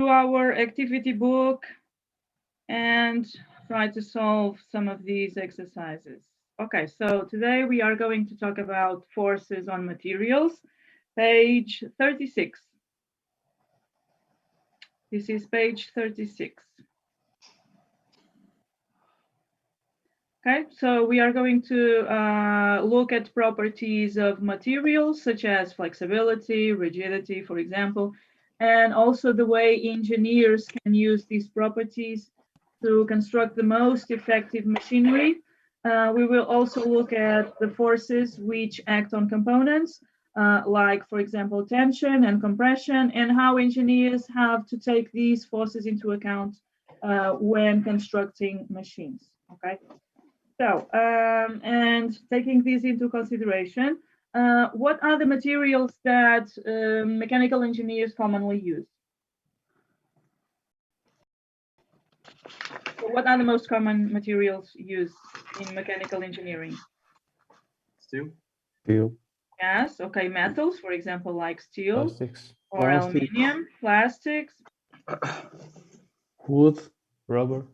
to our activity book and try to solve some of these exercises. Okay, so today we are going to talk about forces on materials, page 36. This is page 36. Okay, so we are going to look at properties of materials such as flexibility, rigidity, for example, and also the way engineers can use these properties to construct the most effective machinery. We will also look at the forces which act on components, like, for example, tension and compression, and how engineers have to take these forces into account when constructing machines. Okay. So, and taking this into consideration, what are the materials that mechanical engineers commonly use? So what are the most common materials used in mechanical engineering? Steel. Steel. Yes, okay, metals, for example, like steel Plastics. or aluminum, plastics. Wood. Rubber.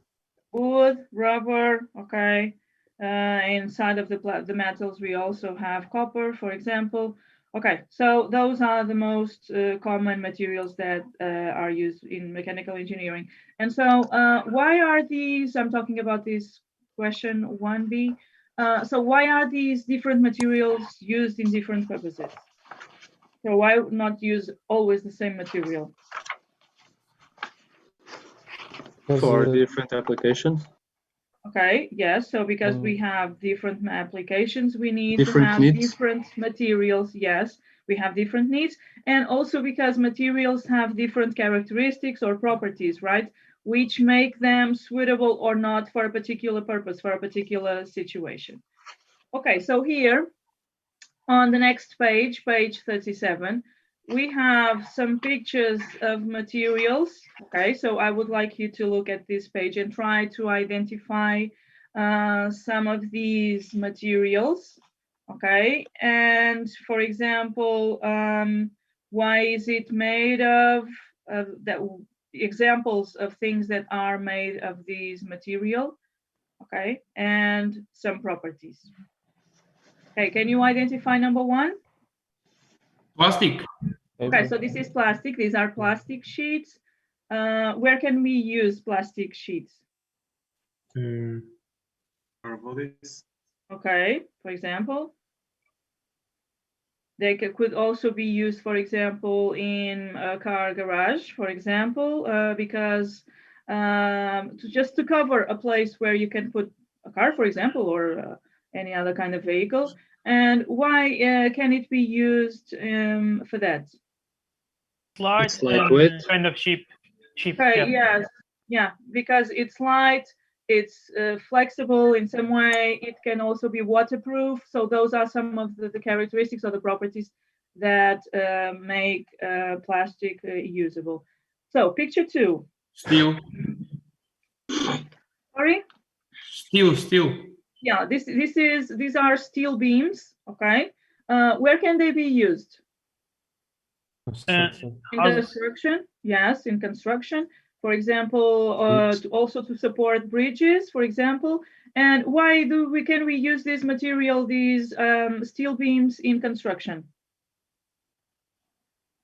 Wood, rubber, okay. Inside of the metals, we also have copper, for example. Okay, so those are the most common materials that are used in mechanical engineering. And so why are these, I'm talking about this question 1B. So why are these different materials used in different purposes? So why not use always the same material? For different applications. Okay, yes, so because we have different applications, we need Different to have needs. different materials. Yes, we have different needs. And also because materials have different characteristics or properties, right? Which make them suitable or not for a particular purpose, for a particular situation. Okay, so here on the next page, page 37, we have some pictures of materials. Okay, so I would like you to look at this page and try to identify some of these materials. Okay, and for example, why is it made of that? Examples of things that are made of these material. Okay, and some properties. Okay, can you identify number one? Plastic. Okay, so this is plastic. These are plastic sheets. Where can we use plastic sheets? Our bodies. Okay, for example. They could also be used, for example, in a car garage, for example, because just to cover a place where you can put a car, for example, or any other kind of vehicle. And why can it be used for that? Light It's lightweight. kind of cheap. Okay, yes, yeah, because it's light, it's flexible in some way. It can also be waterproof. So those are some of the characteristics or the properties that make plastic usable. So picture 2. Steel. Sorry? Steel. Yeah, these are steel beams. Okay, where can they be used? Construction. In construction, yes, in construction. For example, also to support bridges, for example. And why can we use this material, these steel beams in construction?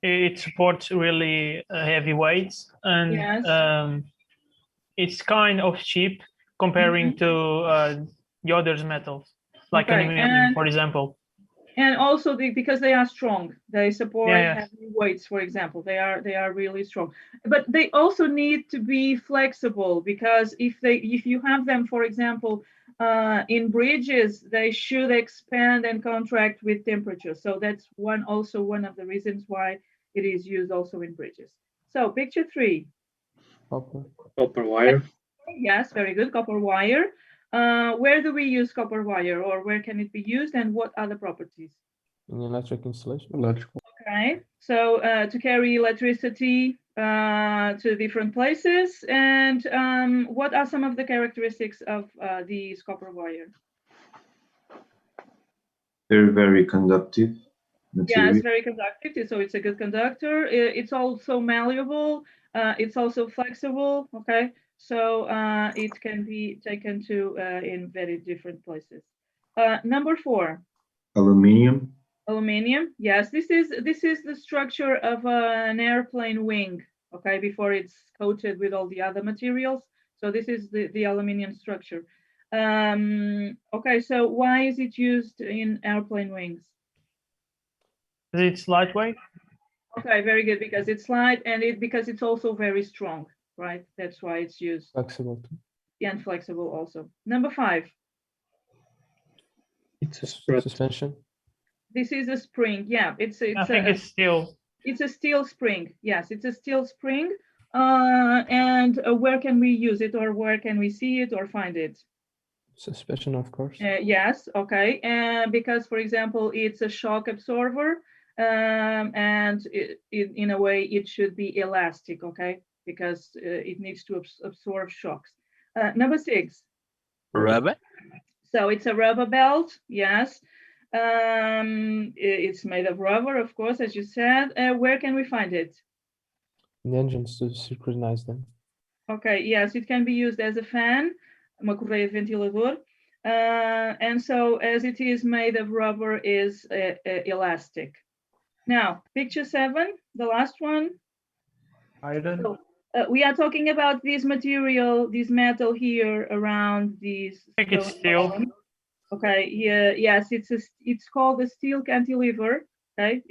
It supports really heavy weights, and Yes. it's kind of cheap comparing to the other metals, like aluminum, for example. And also because they are strong, they support Yeah. heavy weights, for example. They are really strong. But they also need to be flexible, because if you have them, for example, in bridges, they should expand and contract with temperature. So that's one of the reasons why it is used also in bridges. So picture 3. Copper wire. Yes, very good. Copper wire. Where do we use copper wire, or where can it be used, and what are the properties? In electric installation. Electrical. Okay, so to carry electricity to different places. And what are some of the characteristics of these copper wire? They're very conductive material. Yes, very conductive, so it's a good conductor. It's also malleable. It's also flexible, okay? So it can be taken to in very different places. Number 4. Aluminium. Aluminium. Yes, this is the structure of an airplane wing, okay, before it's coated with all the other materials. So this is the aluminium structure. Okay, so why is it used in airplane wings? It's lightweight. Okay, very good, because it's light and because it's also very strong, right? That's why it's used. Flexible too. And flexible also. Number 5. It's a spread. Suspension. This is a spring. Yeah, I think it's steel. It's a steel spring. Yes, it's a steel spring. And where can we use it, or where can we see it or find it? Suspension, of course. Yes, okay. Because, for example, it's a shock absorber, and in a way it should be elastic, okay? Because it needs to absorb shocks. Number 6. Rubber. So it's a rubber belt, yes. It's made of rubber, of course, as you said. Where can we find it? In the engines to synchronize them. Okay, yes, it can be used as a fan, uma correia de ventilador. And so, as it is made of rubber, is elastic. Now, picture 7, the last one. Iron. So, we are talking about this material, this metal here around these. I think it's steel. Okay, yeah, yes, it's called a steel cantilever. Okay,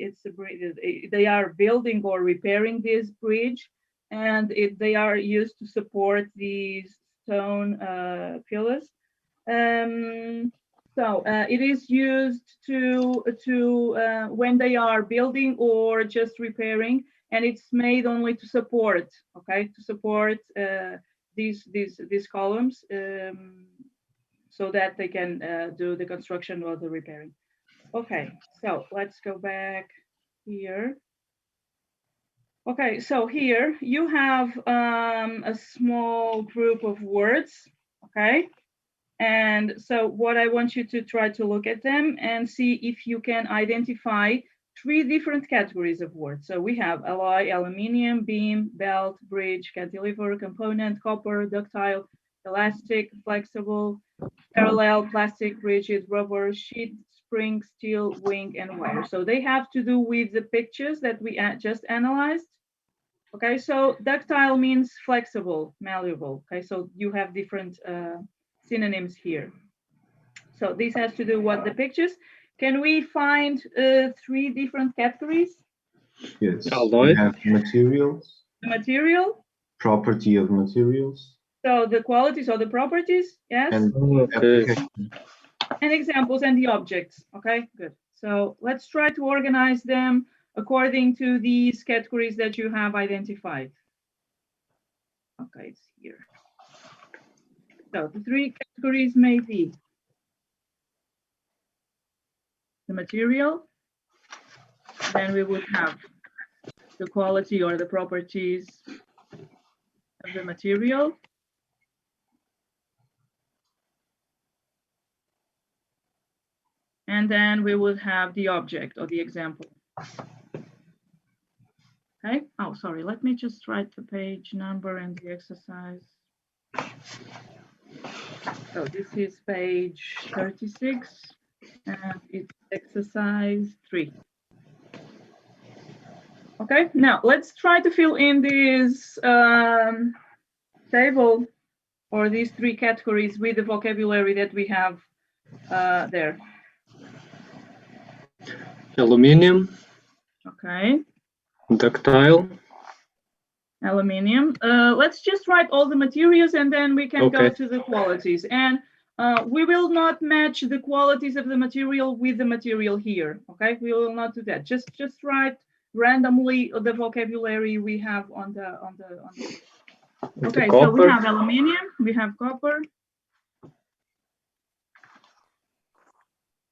they are building or repairing this bridge, and they are used to support these stone pillars. So it is used to when they are building or just repairing, and it's made only to support, okay, to support these columns, so that they can do the construction or the repairing. Okay, so let's go back here. Okay, so here you have a small group of words, okay? And so what I want you to try to look at them and see if you can identify 3 different categories of words. So we have alloy, aluminium, beam, belt, bridge, cantilever, component, copper, ductile, elastic, flexible, parallel, plastic, rigid, rubber, sheet, spring, steel, wing, and wire. So they have to do with the pictures that we just analyzed. Okay, so ductile means flexible, malleable. Okay, so you have different synonyms here. So this has to do with the pictures. Can we find 3 different categories? Yes. Alloy. We have materials. Material. Property of materials. So the qualities or the properties, yes. And Okay. application. And examples and the objects. Okay, good. So let's try to organize them according to these categories that you have identified. Okay, it's here. So the 3 categories may be the material, then we would have the quality or the properties of the material. And then we would have the object or the example. Okay, oh, sorry, let me just write the page number and the exercise. So this is page 36, and it's exercise 3. Okay, now let's try to fill in this table or these 3 categories with the vocabulary that we have there. Aluminium, Okay, ductile, aluminium. Let's just write all the materials and then we can go Okay. to the qualities. And we will not match the qualities of the material with the material here. Okay, we will not do that. Just write randomly the vocabulary we have on the. Okay, so we copper. have aluminium, we have copper,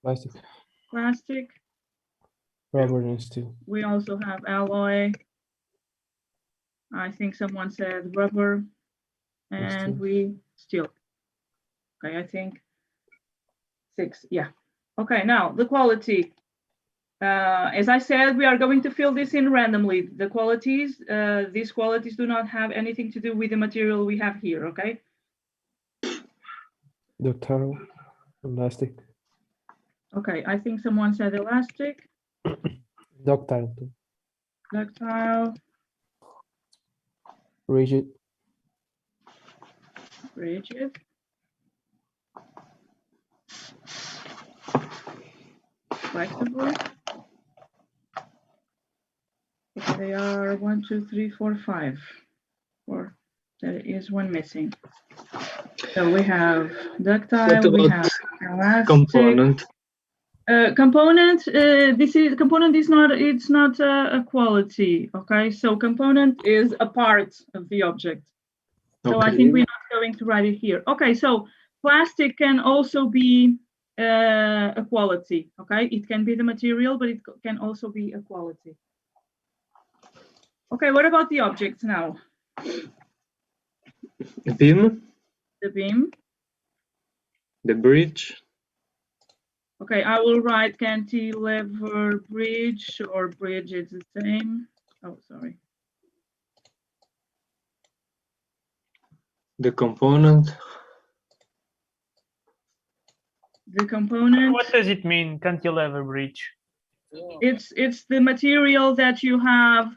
Plastic. plastic. Rubber and steel. We also have alloy. I think someone said rubber, and steel. steel. Okay, I think 6. Yeah. Okay, now the quality. As I said, we are going to fill this in randomly. The qualities, these qualities do not have anything to do with the material we have here, okay? Ductile, elastic, Okay, I think someone said elastic, ductile too. ductile, Rigid, rigid. Flexible. Okay, they are 1, 2, 3, 4, 5. Or there is one missing. So we have What ductile, we about have elastic. component? Component, component is not, it's not a quality, okay? So component is a part of the object. So I Okay. think we're not going to write it here. Okay, so plastic can also be a quality, okay? It can be the material, but it can also be a quality. Okay, what about the objects now? The beam, The beam. the bridge, Okay, I will write cantilever bridge, or bridge, it's the same. Oh, sorry. the component, The component, What does it mean, cantilever bridge? it's the material that you have,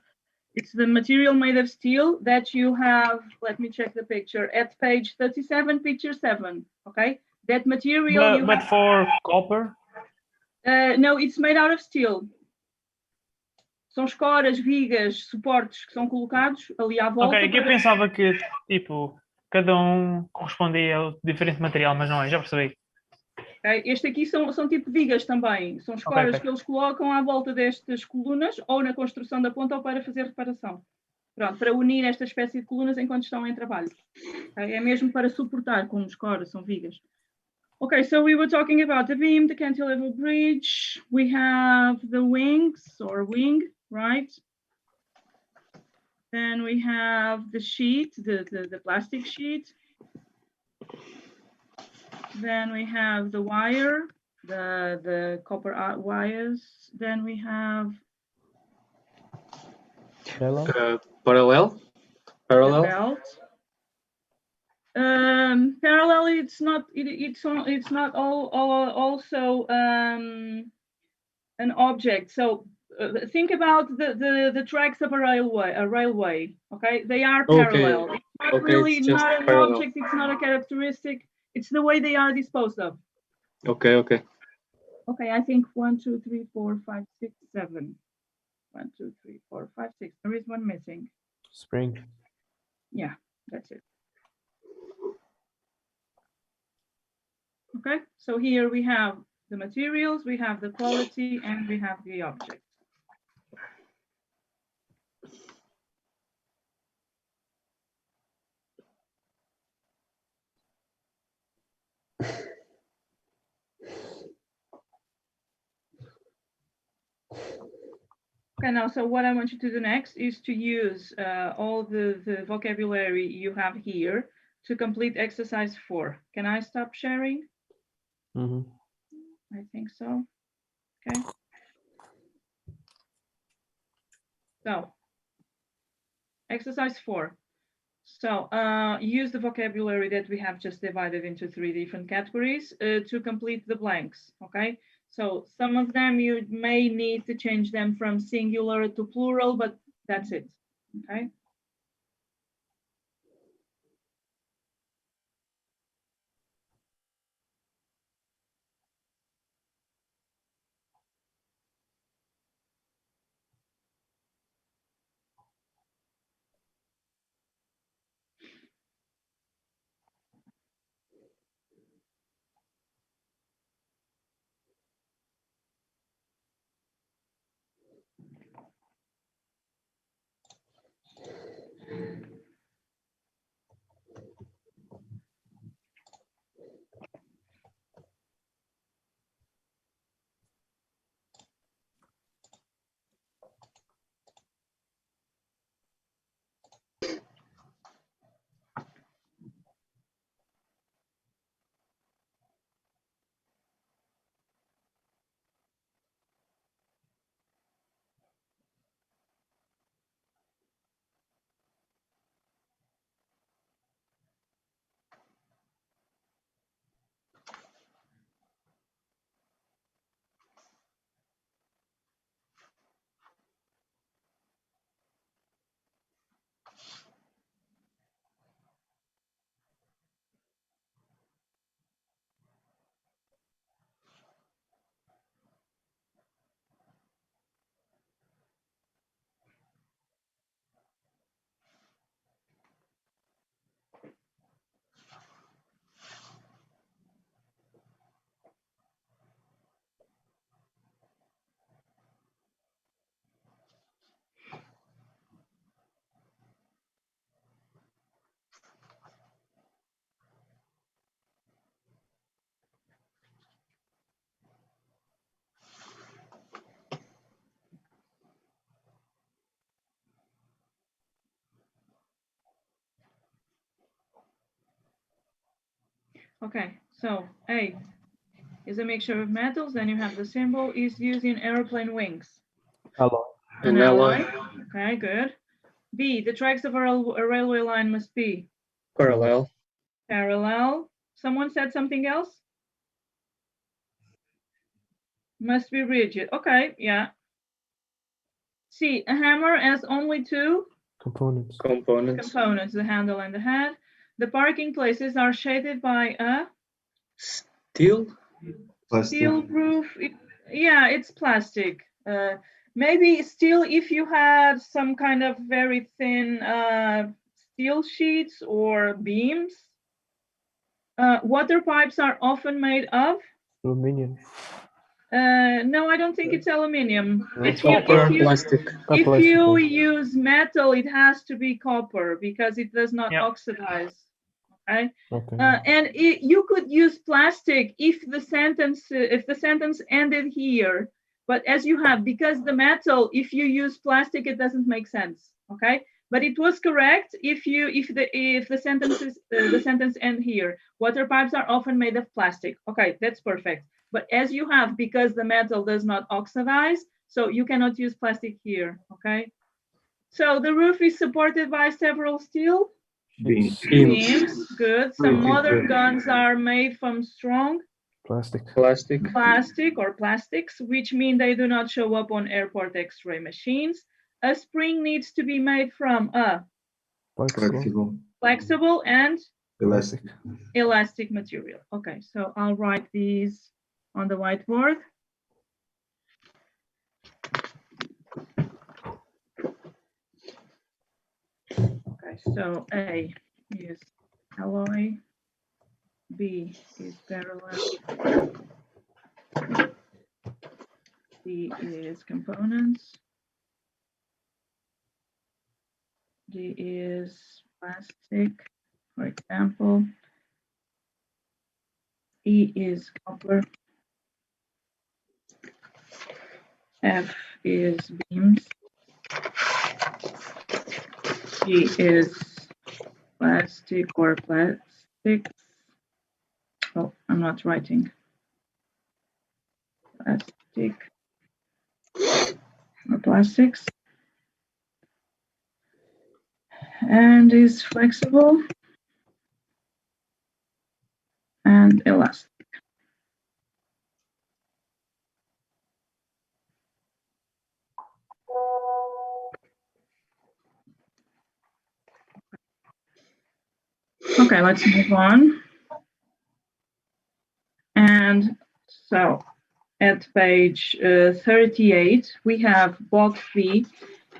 it's the material made of steel that you have, let me check the picture, at page 37, picture 7, okay? That material you But have, for copper? no, it's made out of steel. São escoras, vigas, suportes que são colocados ali à volta. Ok, que eu pensava que, tipo, cada um correspondia a diferente material, mas não é, já percebi. Okay? Este aqui são tipo vigas também. São escoras que eles colocam à volta destas colunas, ou na construção da ponta, ou para fazer reparação. Pronto, para unir esta espécie de colunas enquanto estão em trabalho. Okay? É mesmo para suportar, como escoras, são vigas. Okay, so we were talking about the beam, the cantilever bridge. We have the wings, or wing, right? Then we have the sheet, the plastic sheet. Then we have the wire, the copper wires. Then we have parallel, parallel, the belt. Parallel, it's not also an object. So think about the tracks of a railway. Okay, they are parallel. Okay. It's not Okay, really it's just not an parallel. object. It's not a characteristic. It's the way they are disposed of. Okay, okay. Okay, I think 1, 2, 3, 4, 5, 6, 7. 1, 2, 3, 4, 5, 6. There is one missing. spring, Yeah, that's it. Okay, so here we have the materials, we have the quality, and we have the object. Okay, now, so what I want you to do next is to use all the vocabulary you have here to complete exercise 4. Can I stop sharing? Mhm. I think so. Okay. So, exercise 4. So, use the vocabulary that we have just divided into 3 different categories to complete the blanks, okay? So, some of them you may need to change them from singular to plural, but that's it, okay? Okay, so A is a mixture of metals. Then you have the symbol is used in airplane wings. Alloy. An An alloy. alloy. Okay, good. B, the tracks of a railway line must be Parallel. parallel. Someone said something else? Must be rigid. Okay, yeah. C, a hammer has only two Components. Components. components, the handle and the head. The parking places are shaded by a Steel. Plastic. steel roof. Yeah, it's plastic. Maybe steel if you had some kind of very thin steel sheets or beams. Water pipes are often made of. Aluminium. No, I don't think it's aluminium. It's Copper. Plastic. If Plastic, you yeah. use metal, it has to be copper because it does not Yeah. oxidize. Okay. Okay. And you could use plastic if the sentence ended here. But as you have, because the metal, if you use plastic, it doesn't make sense. Okay. But it was correct if the sentence end here. Water pipes are often made of plastic. Okay, that's perfect. But as you have, because the metal does not oxidize, so you cannot use plastic here. Okay. So the roof is supported by several steel Beam. beams. Good. Some Rigid modern beam. guns are made from strong Plastic. Plastic. plastic or plastics, which mean they do not show up on airport X-ray machines. A spring needs to be made from a Flexible. flexible and Elastic. elastic material. Okay, so I'll write these on the whiteboard. Okay, so A is alloy, B is parallel, C is components, D is plastic, for example. E is copper. F is beams. G is plastic or plastics. Oh, I'm not writing. Plastic or plastics. And is flexible and elastic. Okay, let's move on. And so at page 38, we have box B.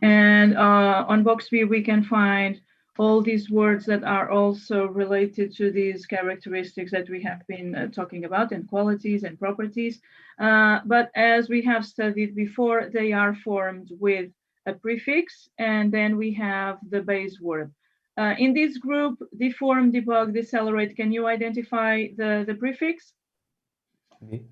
And on box B, we can find all these words that are also related to these characteristics that we have been talking about, and qualities and properties. But as we have studied before, they are formed with a prefix, and then we have the base word. In this group, deform, debug, decelerate, can you identify the prefix? D.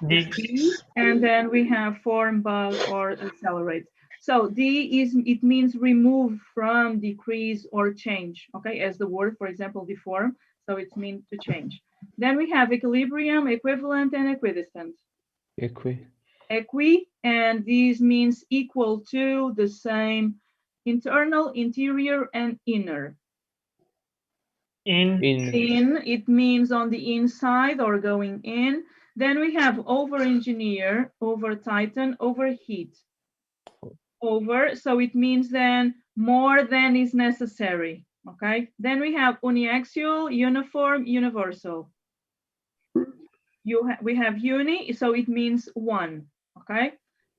D. And then we have form, bug, or accelerate. So D it means remove from, decrease, or change, okay, as the word, for example, deform, so it means to change. Then we have equilibrium, equivalent, and equidistant. Equi, and these means equal to, the same, internal, interior, and inner. In. It means on the inside or going in. Then we have over engineer, over tighten, overheat. Over, so it means then more than is necessary. Okay. Then we have uniaxial, uniform, universal. We have uni, so it means one. Okay.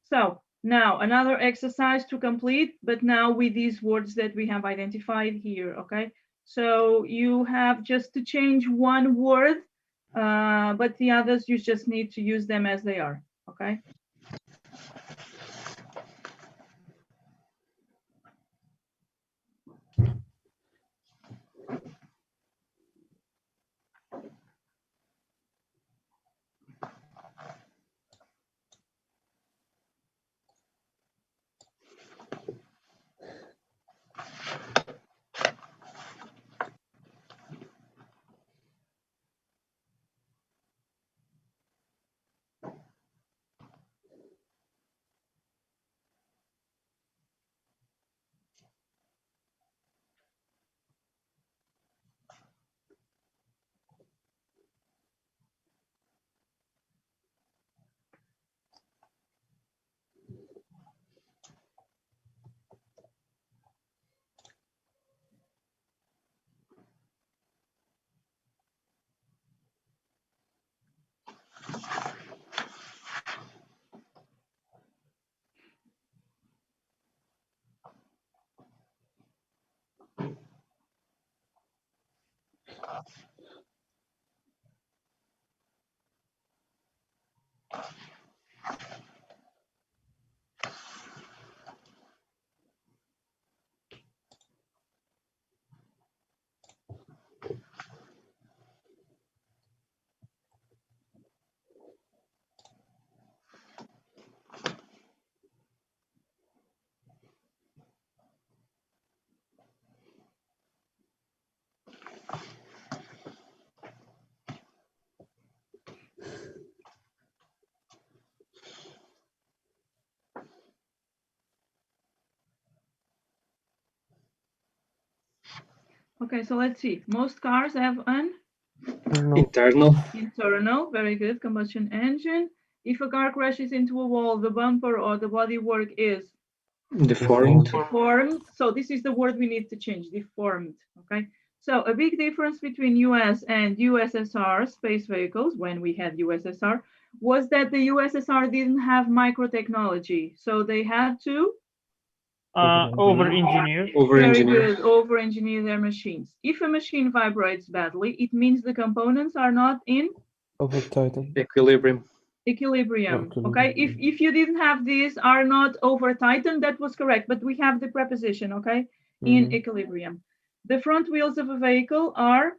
So now another exercise to complete, but now with these words that we have identified here. Okay. So you have just to change one word, but the others you just need to use them as they are. Okay. Okay, so let's see. Most cars have an No. Internal. internal, very good, combustion engine. If a car crashes into a wall, the bumper or the bodywork is Deformed. deformed. So this is the word we need to change, deformed, okay? So a big difference between US and USSR space vehicles, when we had USSR, was that the USSR didn't have microtechnology. So they had to Over-engineer. very Over-engineer. good, over-engineer their machines. If a machine vibrates badly, it means the components are not in Over tighten. Equilibrium. equilibrium. Okay. Okay, if you didn't have these, are not over tightened, that was correct, but we have the preposition, okay, in equilibrium. The front wheels of a vehicle are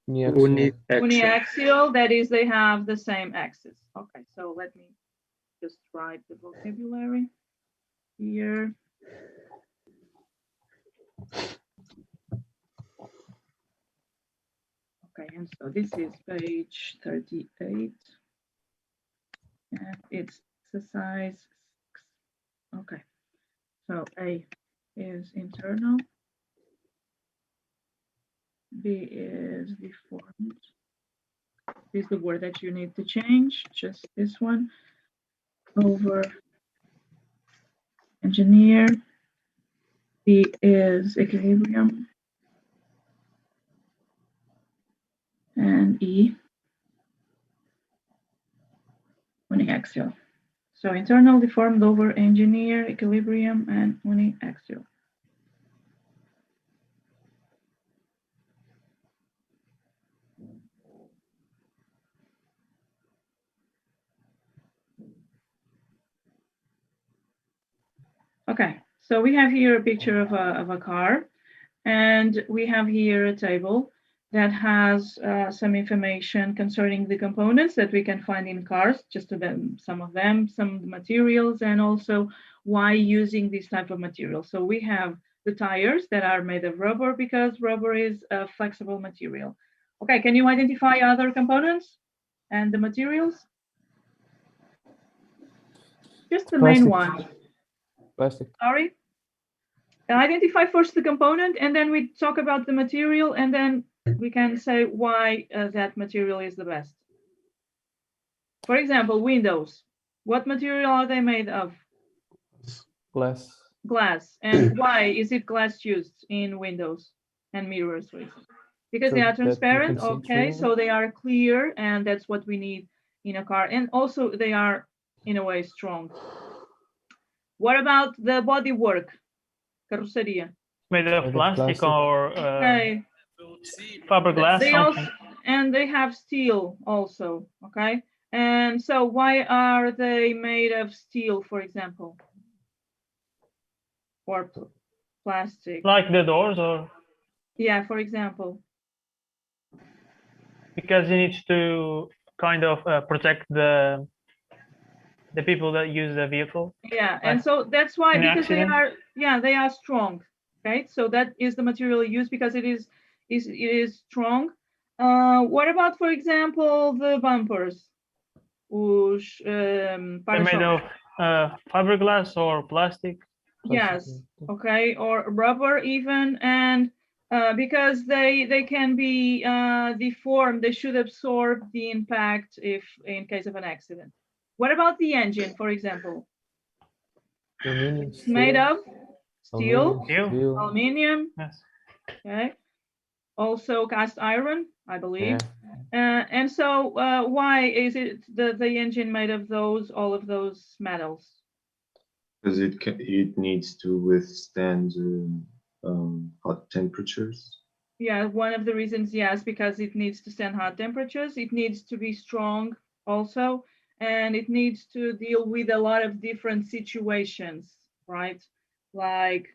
Uniaxial. uniaxial, that is, they have the same axis. Okay, so let me just write the vocabulary here. Okay, and so this is page 38. And it's exercise 6. Okay, so A is internal. B is deformed. This is the word that you need to change, just this one. Over engineer. B is equilibrium. And E, uniaxial. So internal, deformed, over engineer, equilibrium, and uniaxial. Okay, so we have here a picture of a car, and we have here a table that has some information concerning the components that we can find in cars, just to them, some of them, some materials, and also why using this type of material. So we have the tires that are made of rubber because rubber is a flexible material. Okay, can you identify other components and the materials? Just the main one. Plastic. Sorry? Identify first the component, and then we talk about the material, and then we can say why that material is the best. For example, windows. What material are they made of? Glass. Glass. And why is it glass used in windows and mirrors? Because they are transparent, okay, so they are clear, and that's what we need in a car. And also they are, in a way, strong. What about the bodywork? Carroceria. Made of plastic or fiberglass. They also, and they have steel also, okay? And so why are they made of steel, for example? Or plastic? Like the doors, or? Yeah, for example. Because you need to kind of protect the people that use the vehicle. Yeah, and so that's why, because they are, yeah, they are strong, right? So that is the material used because it is strong. What about, for example, the bumpers? They're made of fiberglass or plastic. Yes, okay, or rubber even, and because they can be deformed, they should absorb the impact if in case of an accident. What about the engine, for example? It's made of steel, aluminum. Yes. Okay. Also cast iron, I believe. Yeah. And so why is it the engine made of all of those metals? Because it needs to withstand hot temperatures. Yeah, one of the reasons, yes, because it needs to stand hot temperatures. It needs to be strong also, and it needs to deal with a lot of different situations, right? Like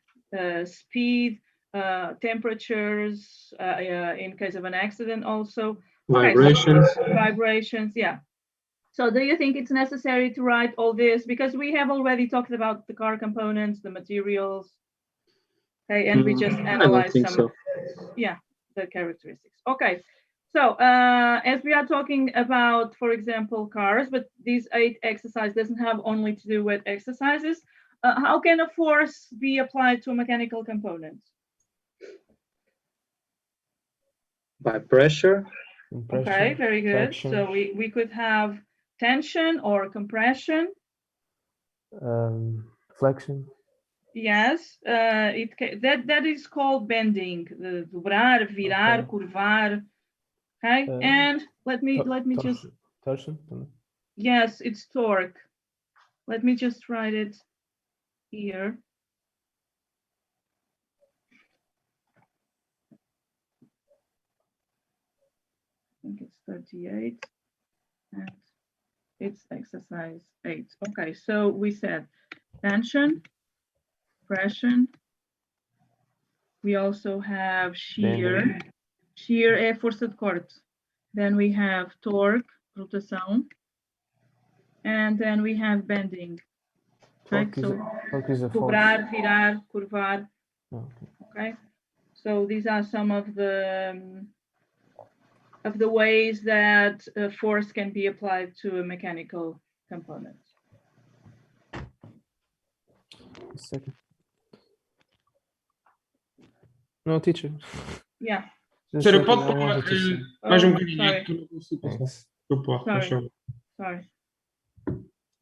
speed, temperatures, in case of an accident also. Okay, so Vibrations. vibrations, yeah. So do you think it's necessary to write all this? Because we have already talked about the car components, the materials, okay, and we just I don't analyzed think some so. of yeah, the characteristics. Okay, so as we are talking about, for example, cars, but these 8 exercise doesn't have only to do with exercises. How can a force be applied to a mechanical component? By pressure. Compression. Okay, very good. Traction. So we could have tension or compression. Flexion. Yes, that is called bending. Dobrar, virar, Okay. curvar. Okay, and let me just. Torsion. Yes, it's torque. Let me just write it here. I think it's 38 and it's exercise 8. Okay, so we said tension, compression. We also have shear. Bending. Shear é força de corte. Then we have torque, rotação. And then we have bending. Right? So Torque is a force. dobrar, virar, curvar. Okay. Okay. So these are some of the ways that force can be applied to a mechanical component. A second. No, teacher. Yeah. Just a Sério, second, pode I wanted to see. mais Oh, bocadinho, é sorry. que tu não consigo passar. Thanks. Desculpa, Sorry. faz favor. Sorry.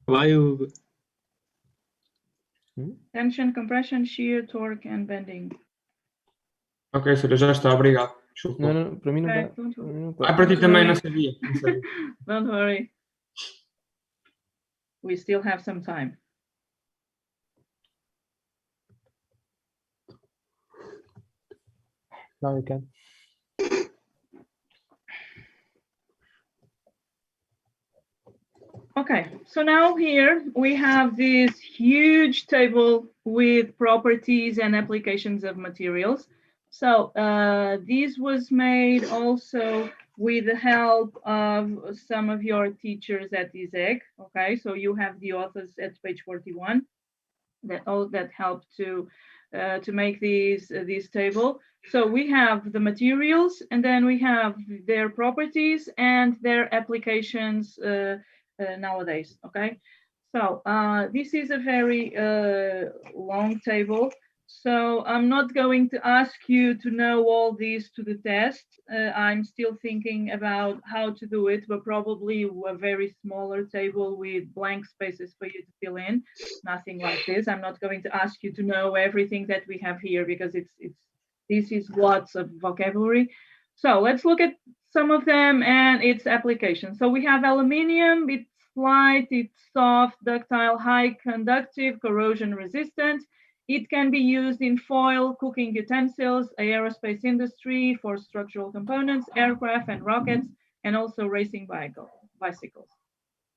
Vai, Hugo. Tension, compression, shear, torque, and bending. Ok, Sara, já está, obrigado. Desculpa. Não, para mim não Okay, dá. don't Para worry. mim não Ah, dá. para ti também não Sorry. sabia. Não sabia. Don't worry. We still have some time. Now you can. Okay, so now here we have this huge table with properties and applications of materials. So this was made also with the help of some of your teachers at ISEG. Okay, so you have the authors at page 41 that helped to make this table. So we have the materials, and then we have their properties and their applications nowadays. Okay, so this is a very long table, so I'm not going to ask you to know all these to the test. I'm still thinking about how to do it, but probably a very smaller table with blank spaces for you to fill in. Nothing like this. I'm not going to ask you to know everything that we have here, because this is lots of vocabulary. So let's look at some of them and its applications. So we have aluminium. It's light, it's soft, ductile, high conductive, corrosion resistant. It can be used in foil, cooking utensils, aerospace industry, for structural components, aircraft and rockets, and also racing bicycles.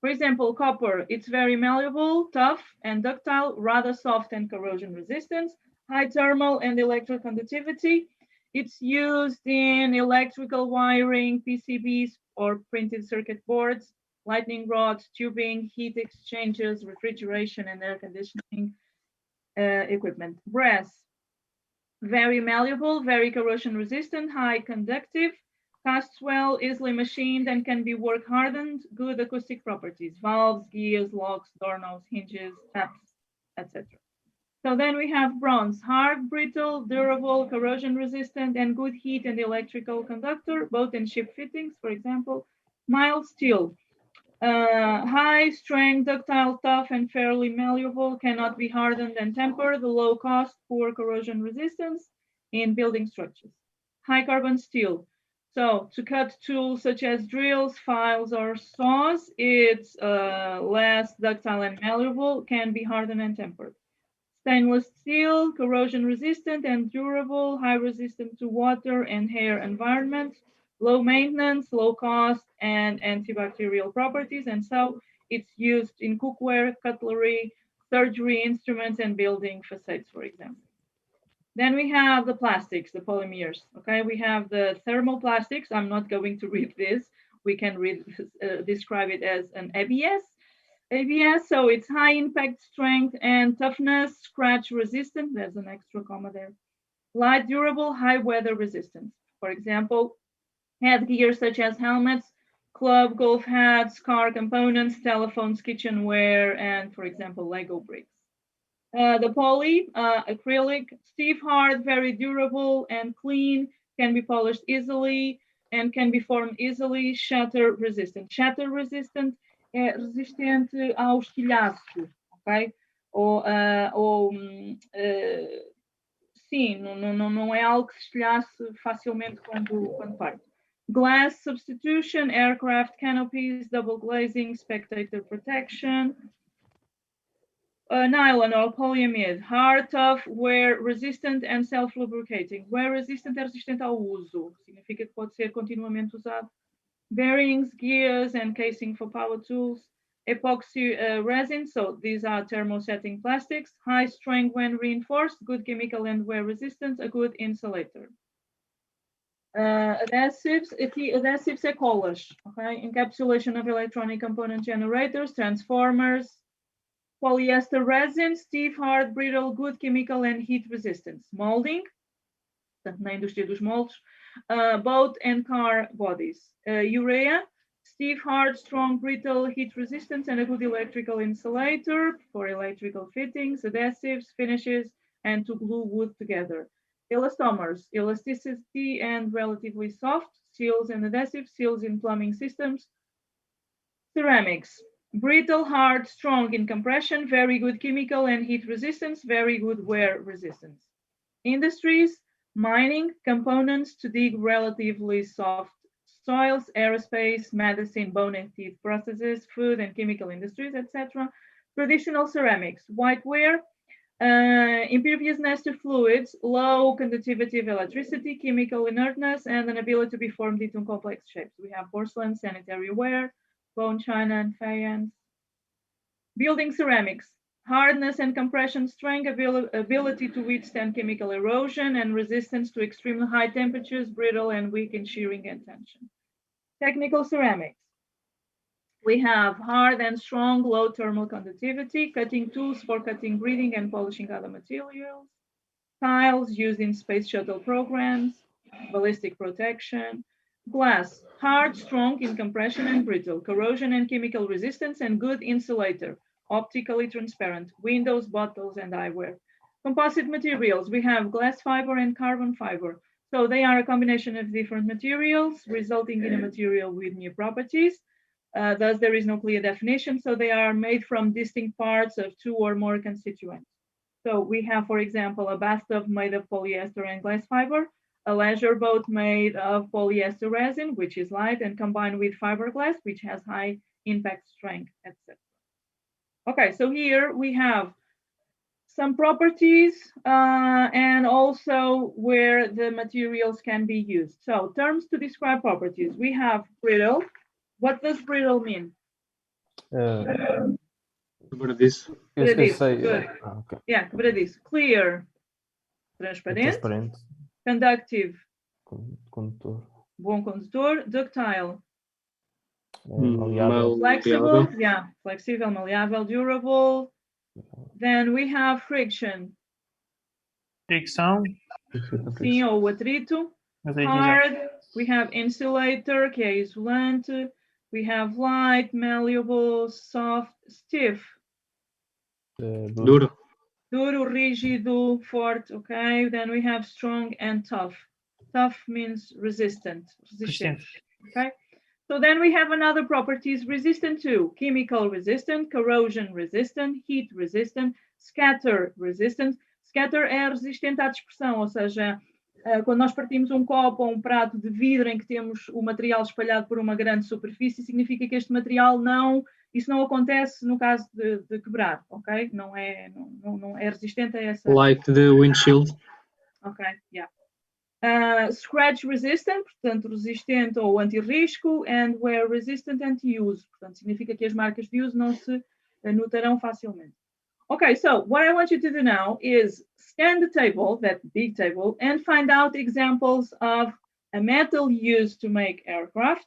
For example, copper, it's very malleable, tough, and ductile, rather soft and corrosion resistant, high thermal and electrical conductivity. It's used in electrical wiring, PCBs, or printed circuit boards, lightning rods, tubing, heat exchangers, refrigeration, and air conditioning equipment. Brass, very malleable, very corrosion resistant, high conductive, casts well, easily machined, and can be work hardened, good acoustic properties, valves, gears, locks, doorknobs, hinges, taps, etc. So then we have bronze, hard, brittle, durable, corrosion resistant, and good heat and electrical conductor, both in ship fittings, for example. Mild steel, high strength, ductile, tough, and fairly malleable, cannot be hardened and tempered, low cost, poor corrosion resistance in building structures. High carbon steel. So to cut tools such as drills, files, or saws, it's less ductile and malleable, can be hardened and tempered. Stainless steel, corrosion resistant and durable, high resistant to water and air environments, low maintenance, low cost, and antibacterial properties. And so it's used in cookware, cutlery, surgery instruments, and building facades, for example. Then we have the plastics, the polymers. Okay, we have the thermoplastics. I'm not going to read this. We can describe it as an ABS. ABS, so it's high impact strength and toughness, scratch resistant. There's an extra comma there. Light, durable, high weather resistance. For example, headgear such as helmets, club, golf hats, car components, telephones, kitchenware, and for example, Lego bricks. The poly, acrylic, stiff, hard, very durable and clean, can be polished easily and can be formed easily, shatter resistant. Shatter resistant é resistente ao estilhaço, ok? Sim, não é algo que se estilhace facilmente quando parte. Glass substitution, aircraft canopies, double glazing, spectator protection. Nylon or polyamide, hard, tough, wear resistant and self-lubricating. Wear resistant é resistente ao uso, significa que pode ser continuamente usado. Bearings, gears, and casing for power tools. Epoxy resin, so these are thermosetting plastics. High strength when reinforced, good chemical and wear resistance, a good insulator. Adhesives, adhesives é colas, okay? Encapsulation of electronic component generators, transformers. Polyester resin, stiff, hard, brittle, good chemical and heat resistance. Molding, na indústria dos moldes. Boat and car bodies. Urea, stiff, hard, strong, brittle, heat resistance, and a good electrical insulator for electrical fittings, adhesives, finishes, and to glue wood together. Elastomers, elasticity and relatively soft, seals and adhesives, seals in plumbing systems. Ceramics, brittle, hard, strong in compression, very good chemical and heat resistance, very good wear resistance. Industries, mining, components to dig relatively soft soils, aerospace, medicine, bone and teeth processes, food and chemical industries, etc. Traditional ceramics, whiteware, imperviousness to fluids, low conductivity of electricity, chemical inertness, and an ability to be formed into complex shapes. We have porcelain, sanitary ware, bone china, and faience. Building ceramics, hardness and compression strength, ability to withstand chemical erosion, and resistance to extremely high temperatures, brittle and weak in shearing and tension. Technical ceramics. We have hard and strong, low thermal conductivity, cutting tools for cutting, breathing, and polishing other materials. Tiles used in space shuttle programs, ballistic protection. Glass, hard, strong in compression and brittle, corrosion and chemical resistance, and good insulator, optically transparent, windows, bottles, and eyewear. Composite materials, we have glass fiber and carbon fiber. So they are a combination of different materials, resulting in a material with new properties. Thus, there is no clear definition. So they are made from distinct parts of two or more constituents. So we have, for example, a bathtub made of polyester and glass fiber, a leisure boat made of polyester resin, which is light, and combined with fiberglass, which has high impact strength, etc. Okay, so here we have some properties and also where the materials can be used. So terms to describe properties. We have brittle. What does brittle mean? Quebradiço. Quebradiço, sei. good. Okay. Yeah, quebradiço. Clear, transparente. Transparente. Conductive, Condutor. bom condutor. Ductile, Maleável. flexible, yeah, flexível, maleável, durable. Then we have friction, Fricção. sim ou atrito. Hard, we have insulator, que é isolante. We have light, malleable, soft, stiff. Duro. Duro, rígido, forte, okay. Then we have strong and tough. Tough means resistant. Okay. So then we have another properties resistant to chemical resistant, corrosion resistant, heat resistant, scatter resistant. Scatter é resistente à dispersão, ou seja, Quando nós partimos um copo ou um prato de vidro em que temos o material espalhado por uma grande superfície, significa que este material isso não acontece no caso de quebrar, ok? Não é resistente a essa... Like the windshield. Ok, yeah. Scratch resistant, portanto resistente ou anti-risco, and wear resistant anti-use, portanto significa que as marcas de uso não se notarão facilmente. Okay, so what I want you to do now is scan the table, that big table, and find out examples of a metal used to make aircraft,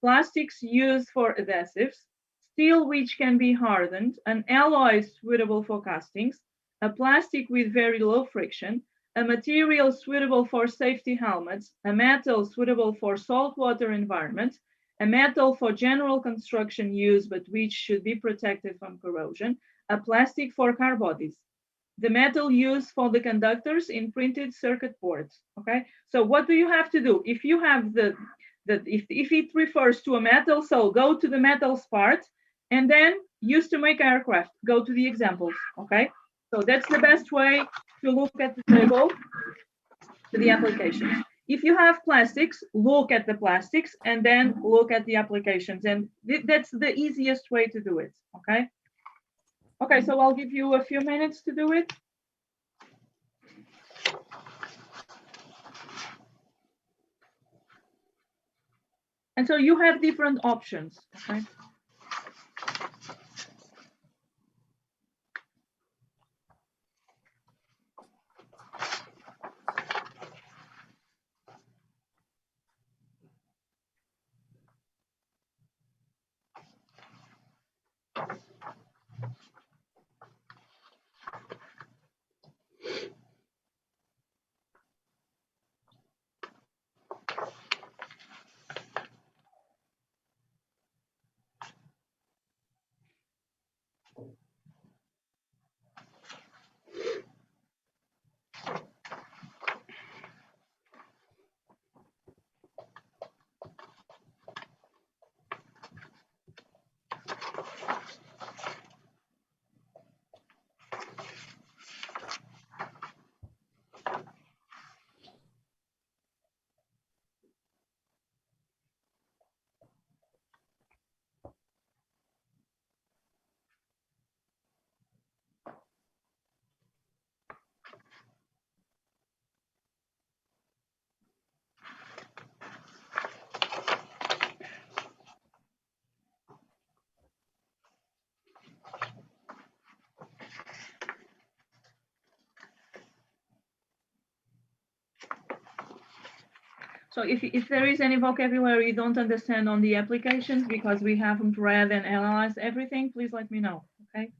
plastics used for adhesives, steel which can be hardened, an alloy suitable for castings, a plastic with very low friction, a material suitable for safety helmets, a metal suitable for saltwater environments, a metal for general construction use but which should be protected from corrosion, a plastic for car bodies, the metal used for the conductors in printed circuit boards. Okay, so what do you have to do? If you have if it refers to a metal, so go to the metals part, and then used to make aircraft, go to the examples. Okay, so that's the best way to look at the table, to the applications. If you have plastics, look at the plastics and then look at the applications, and that's the easiest way to do it. Okay. Okay, so I'll give you a few minutes to do it. And so you have different options, okay? So if there is any vocabulary you don't understand on the applications because we haven't read and analyzed everything, please let me know, okay?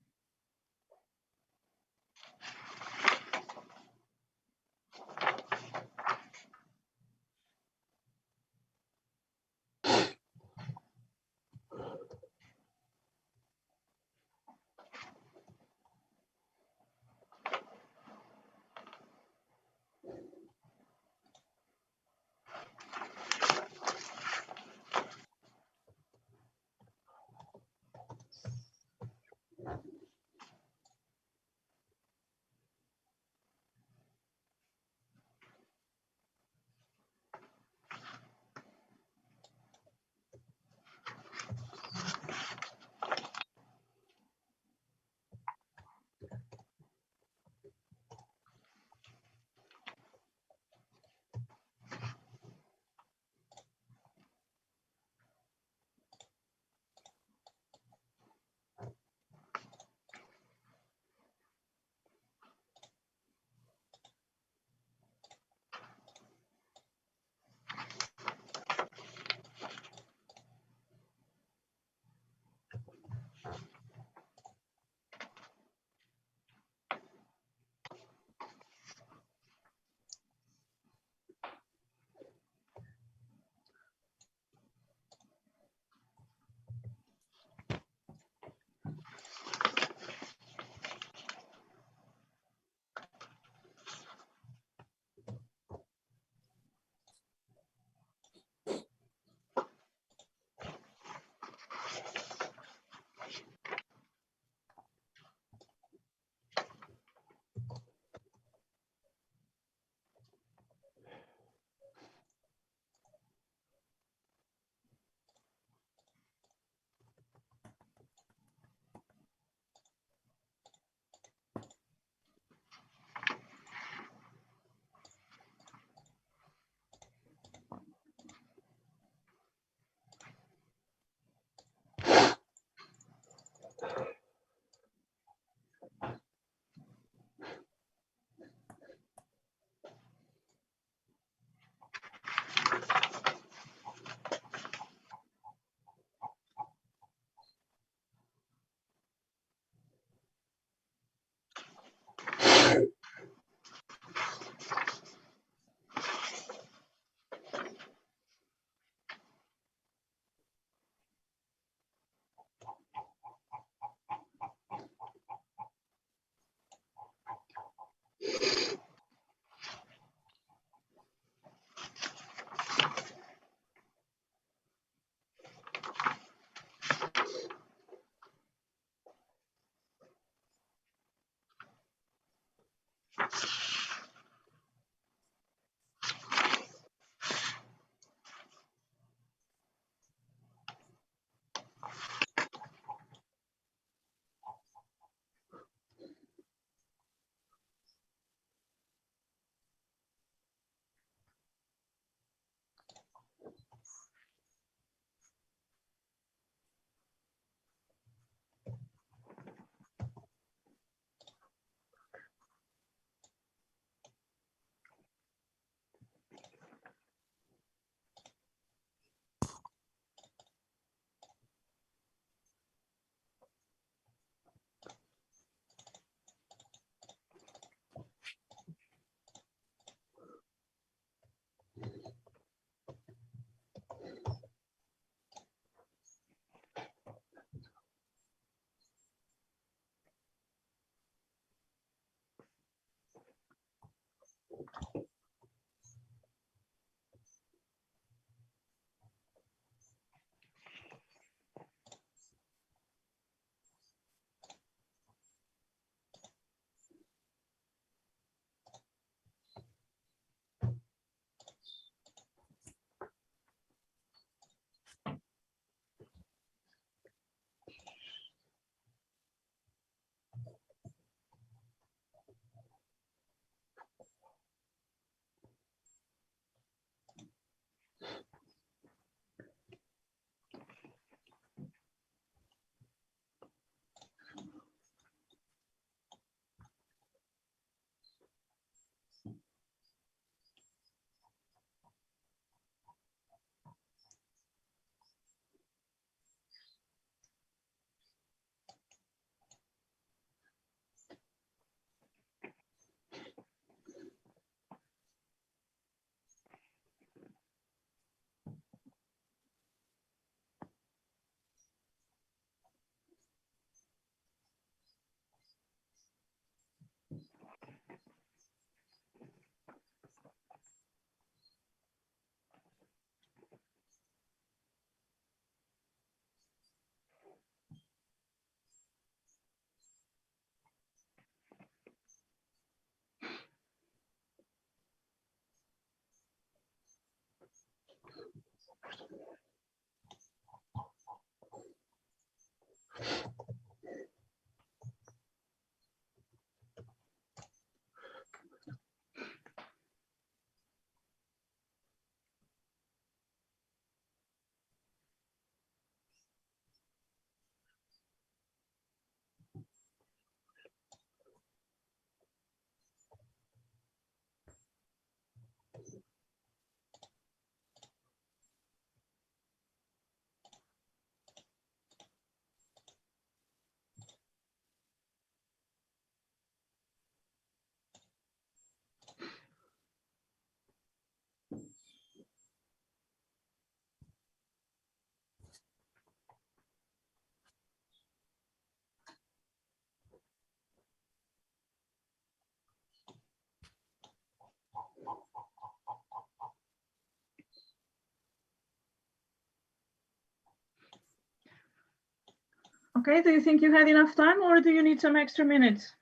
Okay, do you think you had enough time or do you need some extra minutes?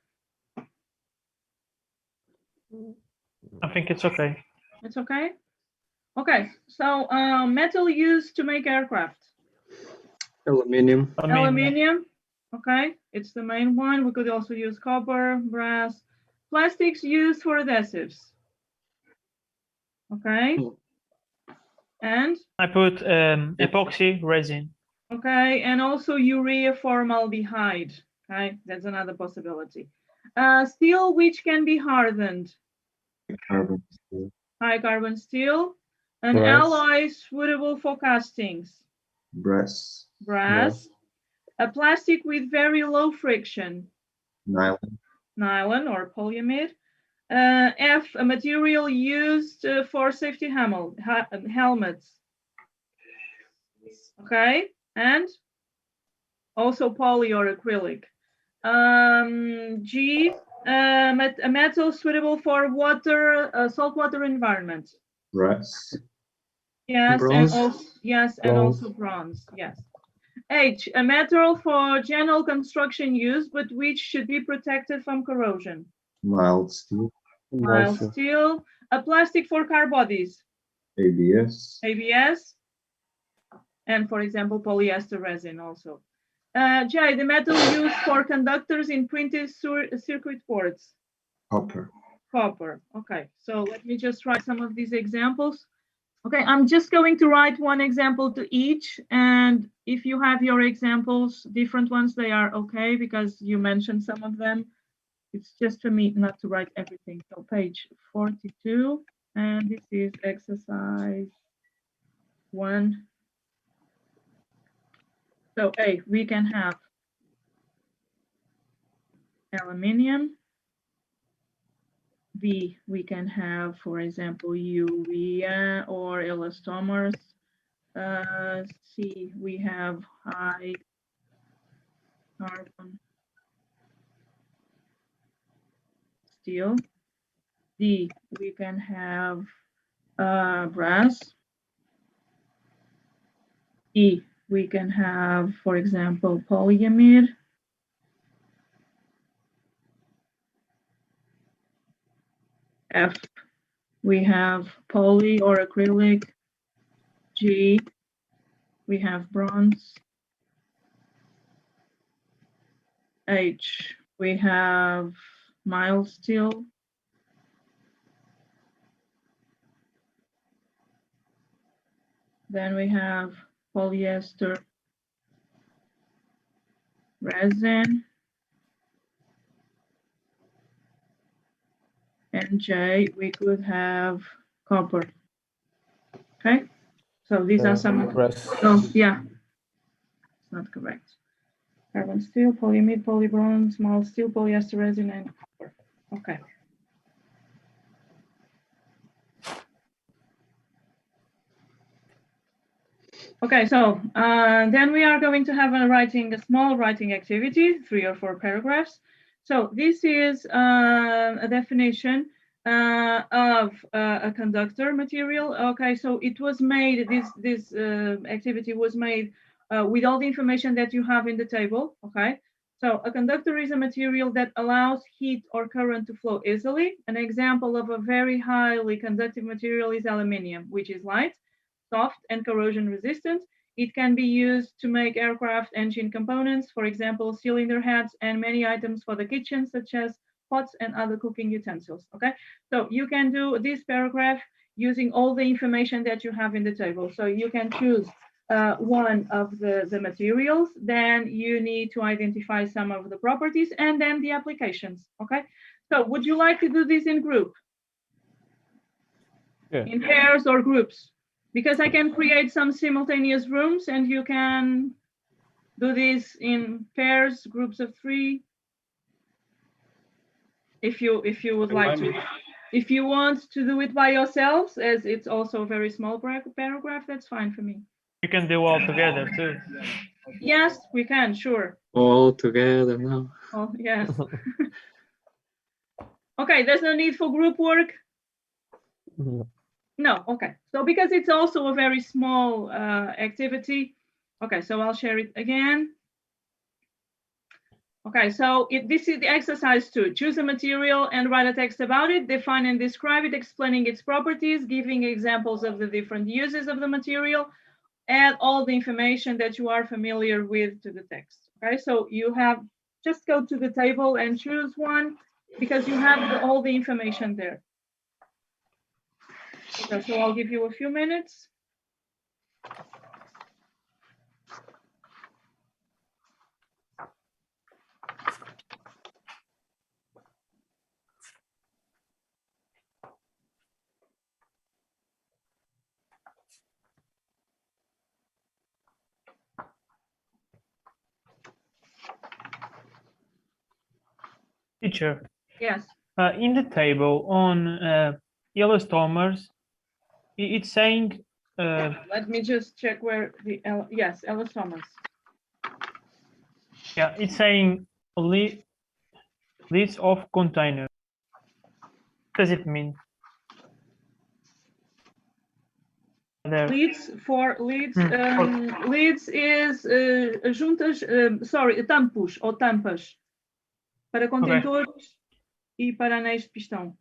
I think it's okay. It's okay? Okay, so metal used to make aircraft. Aluminium. Aluminium, okay, it's the main one. We could also use copper, brass. Plastics used for adhesives. Okay. And? I put epoxy resin. Okay, and also urea formaldehyde. Okay, that's another possibility. Steel which can be hardened. Carbon steel. High carbon steel. An Brass. alloy suitable for castings. Brass. Brass. A plastic with very low friction. Nylon. Nylon or polyamide. F, a material used for safety helmets. Okay, and also poly or acrylic. G, a metal suitable for water, saltwater environment. Brass. Yes, Bronze. and also yes, and Bronze. also bronze. Yes. H, a metal for general construction use, but which should be protected from corrosion. Mild steel. Mild steel. A plastic for car bodies. ABS. ABS. And for example, polyester resin also. J, the metal used for conductors in printed circuit boards. Copper. Copper. Okay, so let me just write some of these examples. Okay, I'm just going to write one example to each. And if you have your examples, different ones, they are okay because you mentioned some of them. It's just for me not to write everything. So page 42, and this is exercise 1. So A, we can have aluminium. B, we can have, for example, urea or elastomers. C, we have high carbon steel. D, we can have brass. E, we can have, for example, polyamide. F, we have poly or acrylic. G, we have bronze. H, we have mild steel. Then we have polyester resin. And J, we could have copper. Okay, so these are some. Brass. Oh, yeah, it's not correct. Carbon steel, polyamide, polybronze, mild steel, polyester resin, and copper. Okay. Okay, so then we are going to have a small writing activity, 3 or 4 paragraphs. So this is a definition of a conductor material. Okay, so it was made, this activity was made with all the information that you have in the table. Okay, so a conductor is a material that allows heat or current to flow easily. An example of a very highly conductive material is aluminium, which is light. soft and corrosion resistant. It can be used to make aircraft engine components, for example, cylinder heads and many items for the kitchen, such as pots and other cooking utensils, okay? So you can do this paragraph using all the information that you have in the table. So you can choose one of the materials, then you need to identify some of the properties and then the applications, okay? So would you like to do this in group? Yeah. In pairs or groups? Because I can create some simultaneous rooms and you can do this in pairs, groups of 3. If you would like to. If you want to do it by yourselves, as it's also a very small paragraph, that's fine for me. You can do all together too. Yes, we can, sure. All together now. Oh, yes. Okay, there's no need for group work. No. No, okay. So because it's also a very small activity. Okay, so I'll share it again. Okay, so this is the exercise 2. Choose a material and write a text about it, define and describe it, explaining its properties, giving examples of the different uses of the material, add all the information that you are familiar with to the text. Okay, so you have, just go to the table and choose one because you have all the information there. Okay, so I'll give you a few minutes. Teacher, Yes. in the table on elastomers, it's saying Let me just check where the, yes, elastomers. yeah, it's saying lids of container. What does it mean? There. Leads for leads, Hmm. leads is juntas, sorry, tampos ou tampas para contentores e para anéis de pistão.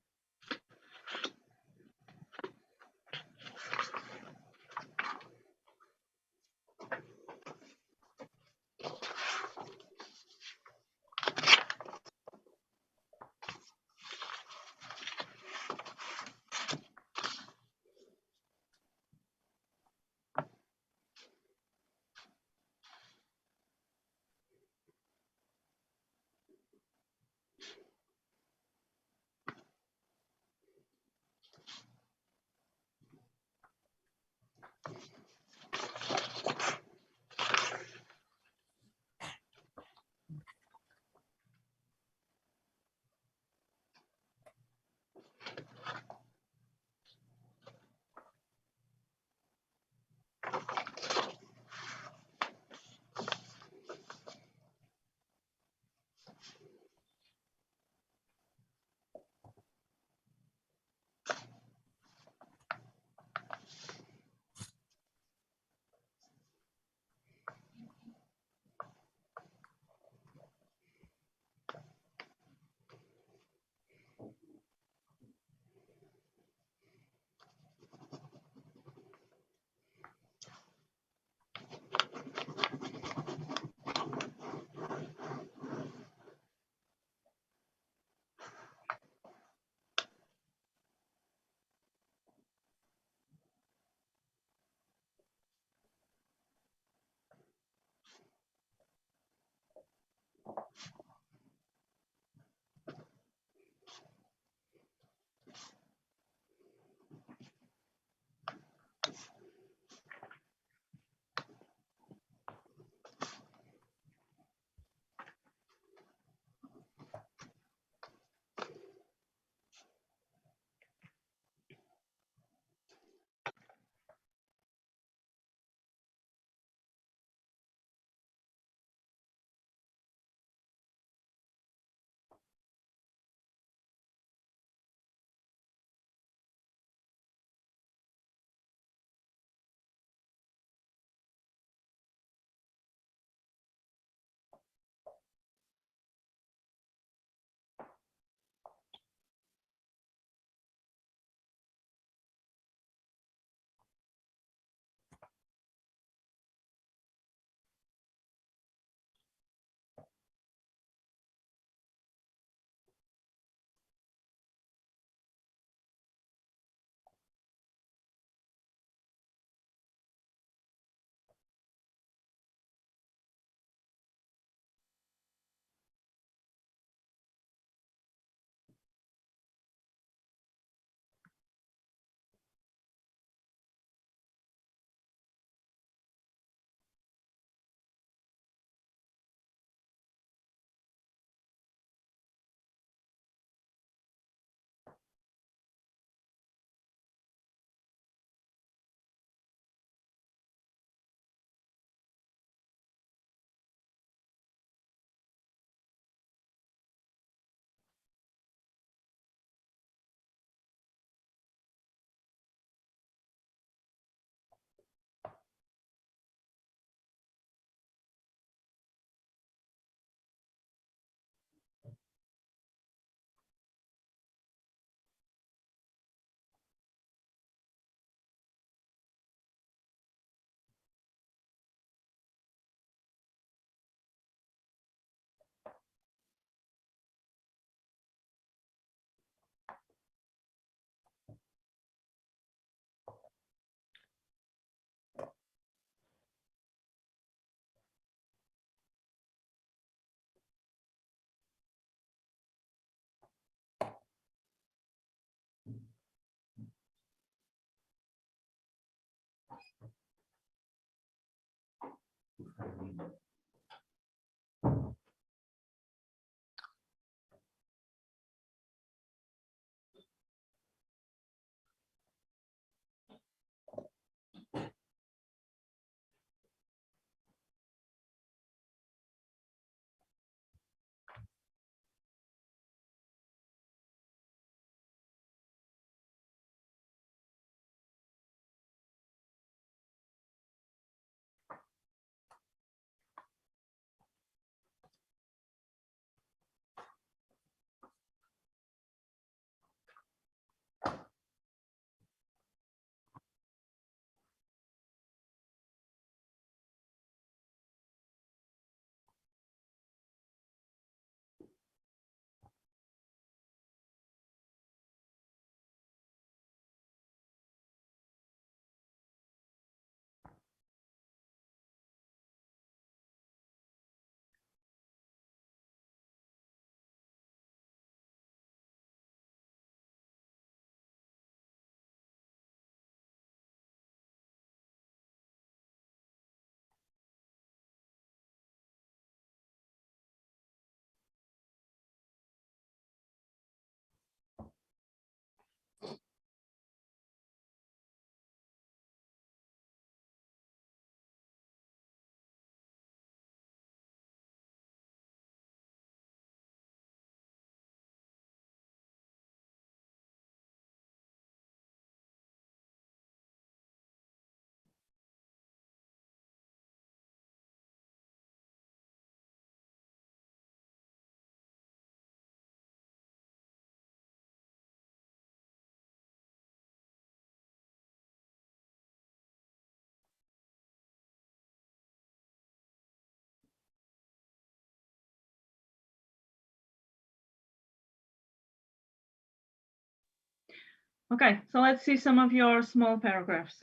Okay, so let's see some of your small paragraphs.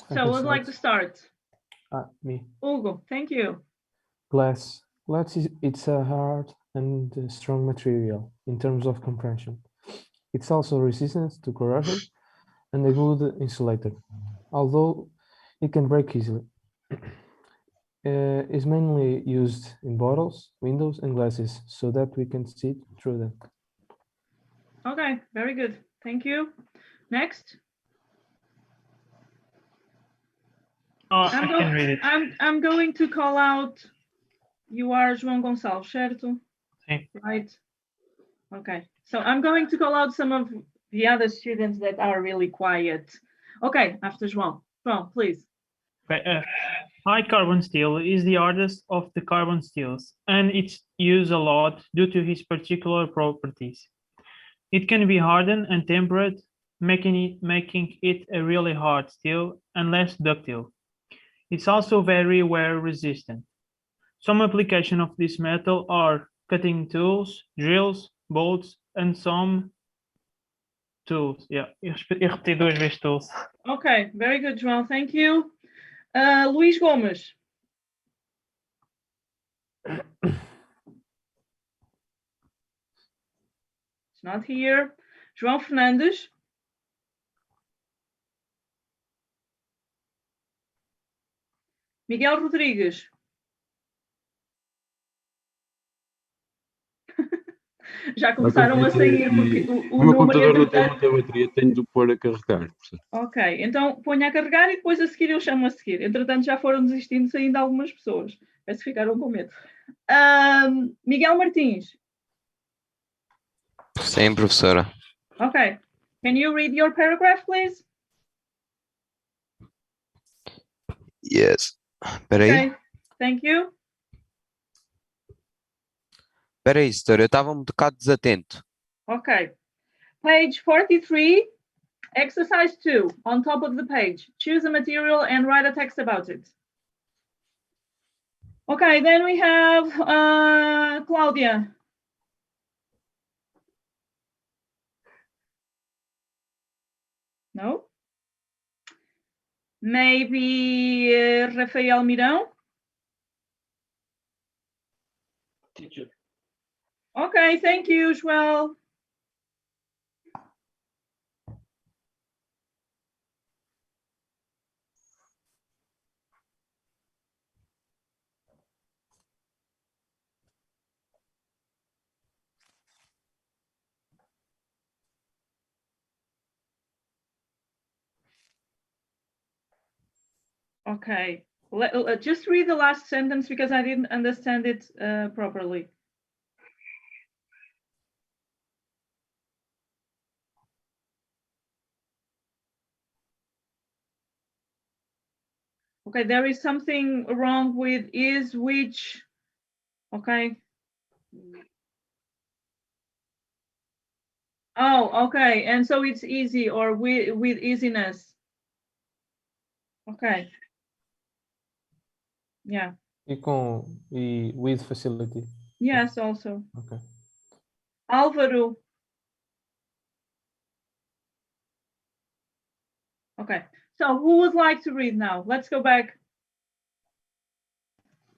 So who would like to start? Me. Hugo, thank you. Glass. Glass it's a hard and strong material in terms of compression. It's also resistant to corrosion and a good insulator, although it can break easily. Is mainly used in bottles, windows, and glasses so that we can see through them. Okay, very good. Thank you. Next. I can read it. I'm going to call out. You are João Gonçalves, certo? Sim. Right. Okay. So I'm going to call out some of the other students that are really quiet. Okay, after João. João, please. Okay, high carbon steel is the hardest of the carbon steels, and it's used a lot due to its particular properties. It can be hardened and tempered, making it a really hard steel and less ductile. It's also very wear resistant. Some applications of this metal are cutting tools, drills, bolts, and some tools. Yeah, eu repeti duas vezes tools. Okay, very good, João. Thank you. Luís Gomes. It's not here. João Fernandes. Miguel Rodrigues. Já começaram a sair porque O meu computador não tem entretanto- muita bateria, tenho de pôr a carregar. Portanto. Ok, então ponha a carregar e depois a seguir eu chamo a seguir. Entretanto, já foram desistindo saindo algumas pessoas. Parece que ficaram com medo. Miguel Martins. Sim, professora. Ok. Can you read your paragraph, please? Yes. Espera aí. Okay. Thank you. Espera aí, setora, eu estava um bocado desatento. Okay. Page 43, exercise 2, on top of the page. Choose a material and write a text about it. Okay, then we have Claudia. No? Maybe Rafael Mirão? Teacher. Okay, thank you, Joel. Okay, just read the last sentence because I didn't understand it properly. Okay, there is something wrong with is, which, okay. Oh, okay, and so it's easy or with easiness. Okay. Yeah. E with facility. Yes, also. Okay. Álvaro. Okay, so who would like to read now? Let's go back.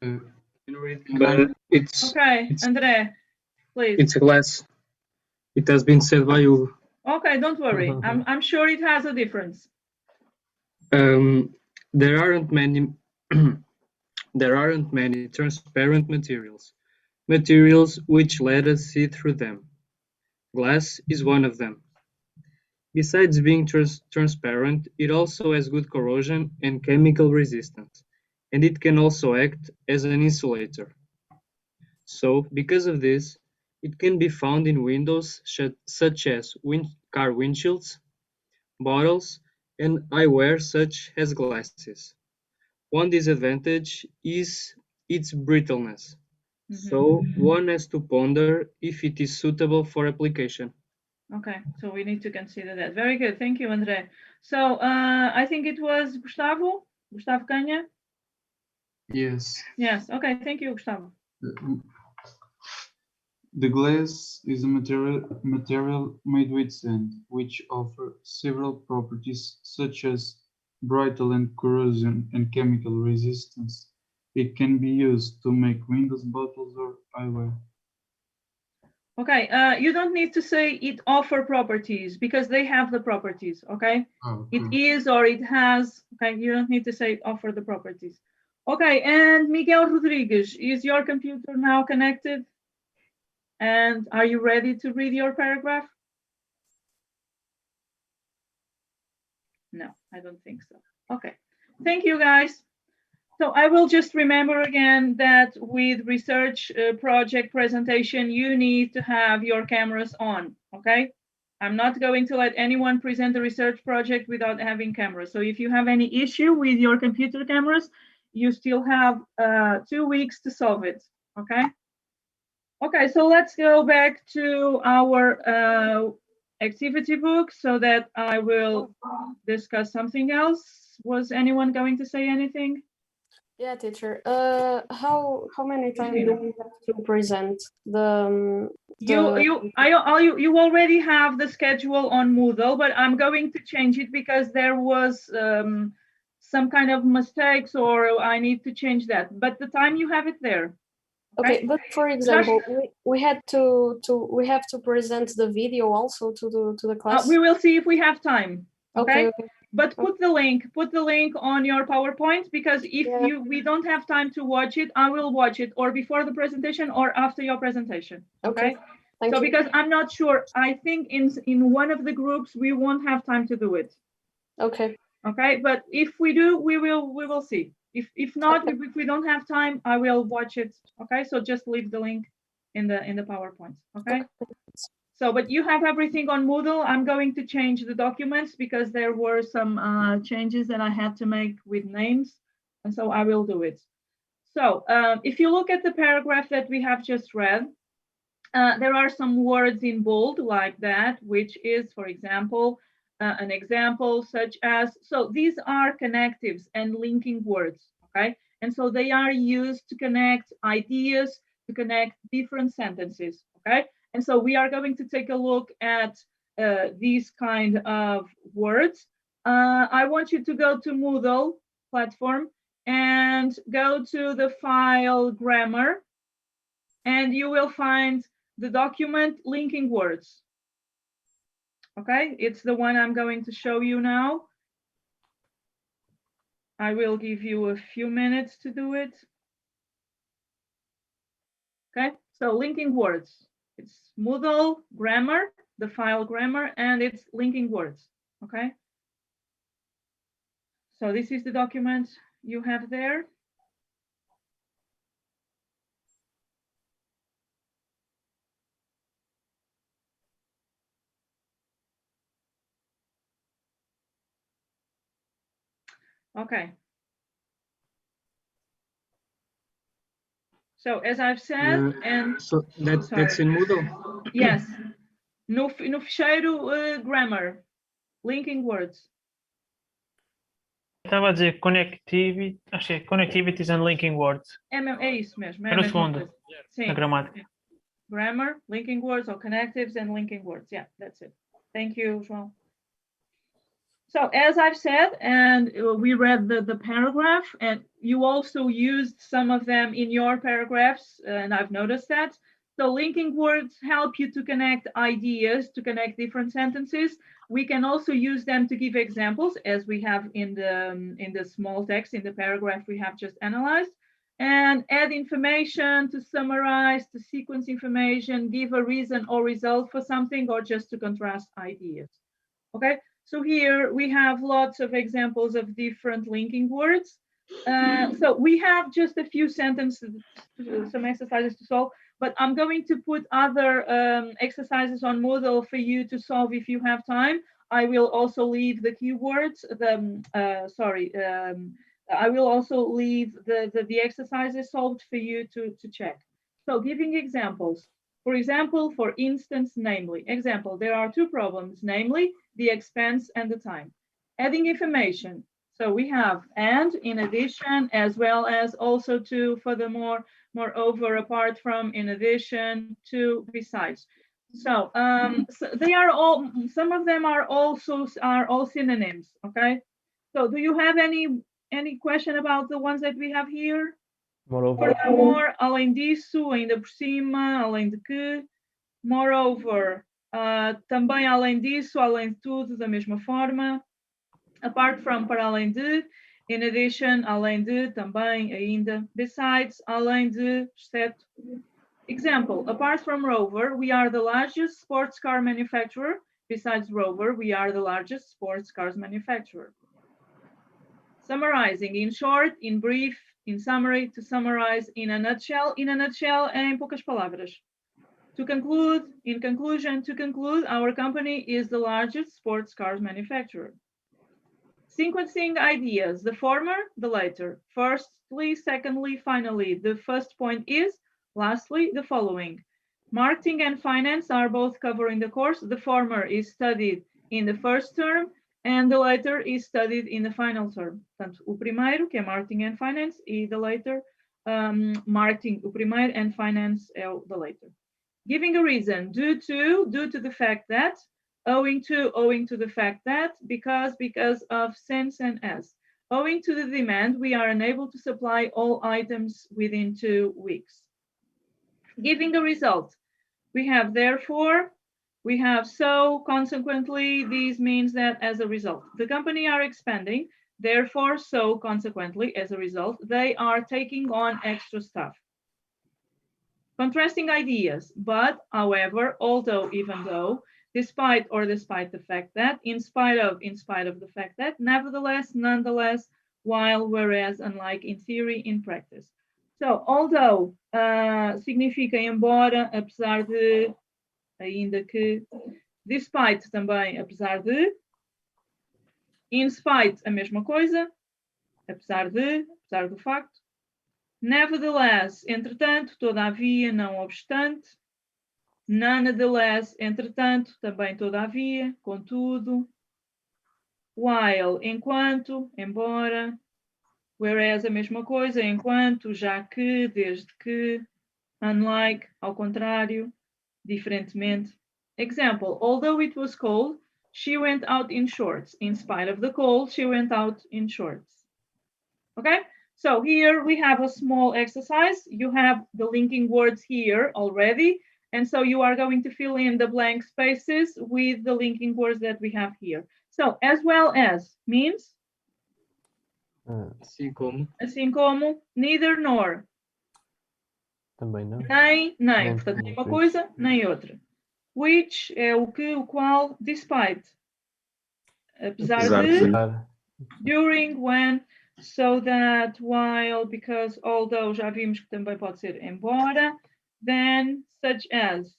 But it's Okay, André, please. it's a glass. It has been said by you. Okay, don't worry. I'm sure it has a difference. There aren't many there aren't many transparent materials. Materials which let us see through them. Glass is one of them. Besides being transparent, it also has good corrosion and chemical resistance, and it can also act as an insulator. So, because of this, it can be found in windows such as car windshields, bottles, and eyewear such as glasses. One disadvantage is its brittleness, so one has to ponder if it is suitable for application. Okay, so we need to consider that. Very good, thank you, André. So I think it was Gustavo Canha? Yes. Yes, okay, thank you, Gustavo. The glass is a material made with sand, which offer several properties such as brittle and corrosion and chemical resistance. It can be used to make windows, bottles, or eyewear. Okay, you don't need to say it offer properties because they have the properties, okay? Oh, It okay. is or it has, okay? You don't need to say offer the properties. Okay, and Miguel Rodriguez, is your computer now connected? And are you ready to read your paragraph? No, I don't think so. Okay, thank you guys. So I will just remember again that with research project presentation, you need to have your cameras on, okay? I'm not going to let anyone present a research project without having cameras. So if you have any issue with your computer cameras, you still have 2 weeks to solve it, okay? Okay, so let's go back to our activity book so that I will discuss something else. Was anyone going to say anything? Yeah, teacher. How many times do we have to present the? You already have the schedule on Moodle, but I'm going to change it because there was some kind of mistakes, or I need to change that. But the time you have it there. Okay, but for example, we have to present the video also to the class. We will see if we have time. Okay. Okay. But put the link on your PowerPoint, because if we don't have time to watch it, I will watch it or before the presentation or after your presentation. Okay. Thank so you. Because I'm not sure, I think in one of the groups we won't have time to do it. Okay. Okay, but if we do, we will see. If not, if we don't have time, I will watch it. Okay, so just leave the link in the PowerPoint. Okay. So, but you have everything on Moodle. I'm going to change the documents because there were some changes that I had to make with names, and so I will do it. So, if you look at the paragraph that we have just read, there are some words in bold like that, which is, for example, an example such as, so these are connectives and linking words, okay? And so they are used to connect ideas, to connect different sentences, okay? And so we are going to take a look at these kind of words. I want you to go to Moodle platform and go to the file grammar, and you will find the document linking words. Okay, it's the one I'm going to show you now. I will give you a few minutes to do it. Okay, so linking words. It's Moodle grammar, the file grammar, and it's linking words. Okay. So this is the document you have there. Okay. So as I've said, and so that's in Moodle. Yes. No ficheiro grammar, linking words. Estava a dizer connectivity, acho que é connectivities and linking words. É isso mesmo. É no segundo, Sim. na gramática. Grammar, linking words, or connectives and linking words. Yeah, that's it. Thank you, João. So as I've said, and we read the paragraph, and you also used some of them in your paragraphs, and I've noticed that. So linking words help you to connect ideas, to connect different sentences. We can also use them to give examples, as we have in the small text in the paragraph we have just analyzed, and add information, to summarize, to sequence information, give a reason or result for something, or just to contrast ideas. Okay. So here we have lots of examples of different linking words. So we have just a few sentences, some exercises to solve, but I'm going to put other exercises on Moodle for you to solve if you have time. I will also leave the keywords, I will also leave the exercises solved for you to check. So giving examples. For example, for instance, namely, example, there are two problems, namely the expense and the time. Adding information. So we have and, in addition, as well as, also to, furthermore, moreover, apart from, in addition to, besides. So, so they are all, some of them are all synonyms, okay? So do you have any question about the ones that we have here? Moreover, Furthermore, além disso, ainda por cima, além de que, moreover, também além disso, além de tudo, da mesma forma, apart from, para além de, in addition, além de, também, ainda, besides, além de, exceto. Example, apart from Rover, we are the largest sports car manufacturer. Besides Rover, we are the largest sports cars manufacturer. Summarizing, in short, in brief, in summary, to summarize, in a nutshell, em poucas palavras. To conclude, in conclusion, to conclude, our company is the largest sports cars manufacturer. Sequencing ideas, the former, the later. Firstly, secondly, finally. The first point is, lastly, the following. Marketing and finance are both covering the course. The former is studied in the first term and the later is studied in the final term. Portanto, o primeiro, que é marketing and finance, e the later, marketing o primeiro and finance é o the later. Giving a reason, due to the fact that, owing to the fact that, because of, since and as. Owing to the demand, we are unable to supply all items within 2 weeks. Giving a result, we have therefore, we have so, consequently, this means that as a result. The company are expanding, therefore, so, consequently, as a result, they are taking on extra staff. Contrasting ideas, but, however, although, even though, despite the fact that, in spite of the fact that, nevertheless, nonetheless, while, whereas, unlike, in theory, in practice. So, although significa embora, apesar de, ainda que, despite também, apesar de, in spite, a mesma coisa, apesar do facto, nevertheless, entretanto, todavia, não obstante, nonetheless, entretanto, também todavia, contudo, while, enquanto, embora, whereas, a mesma coisa, enquanto, já que, desde que, unlike, ao contrário, diferentemente. Example, although it was cold, she went out in shorts. In spite of the cold, she went out in shorts. Okay, so here we have a small exercise. You have the linking words here already. And so you are going to fill in the blank spaces with the linking words that we have here. So, as well as means? Assim como, neither nor. também não. Nem. Portanto, nem uma coisa, nem outra. Which é o que, o qual, despite. Apesar de, during, when, so that, while, because, although, já vimos que também pode ser embora, then, such as,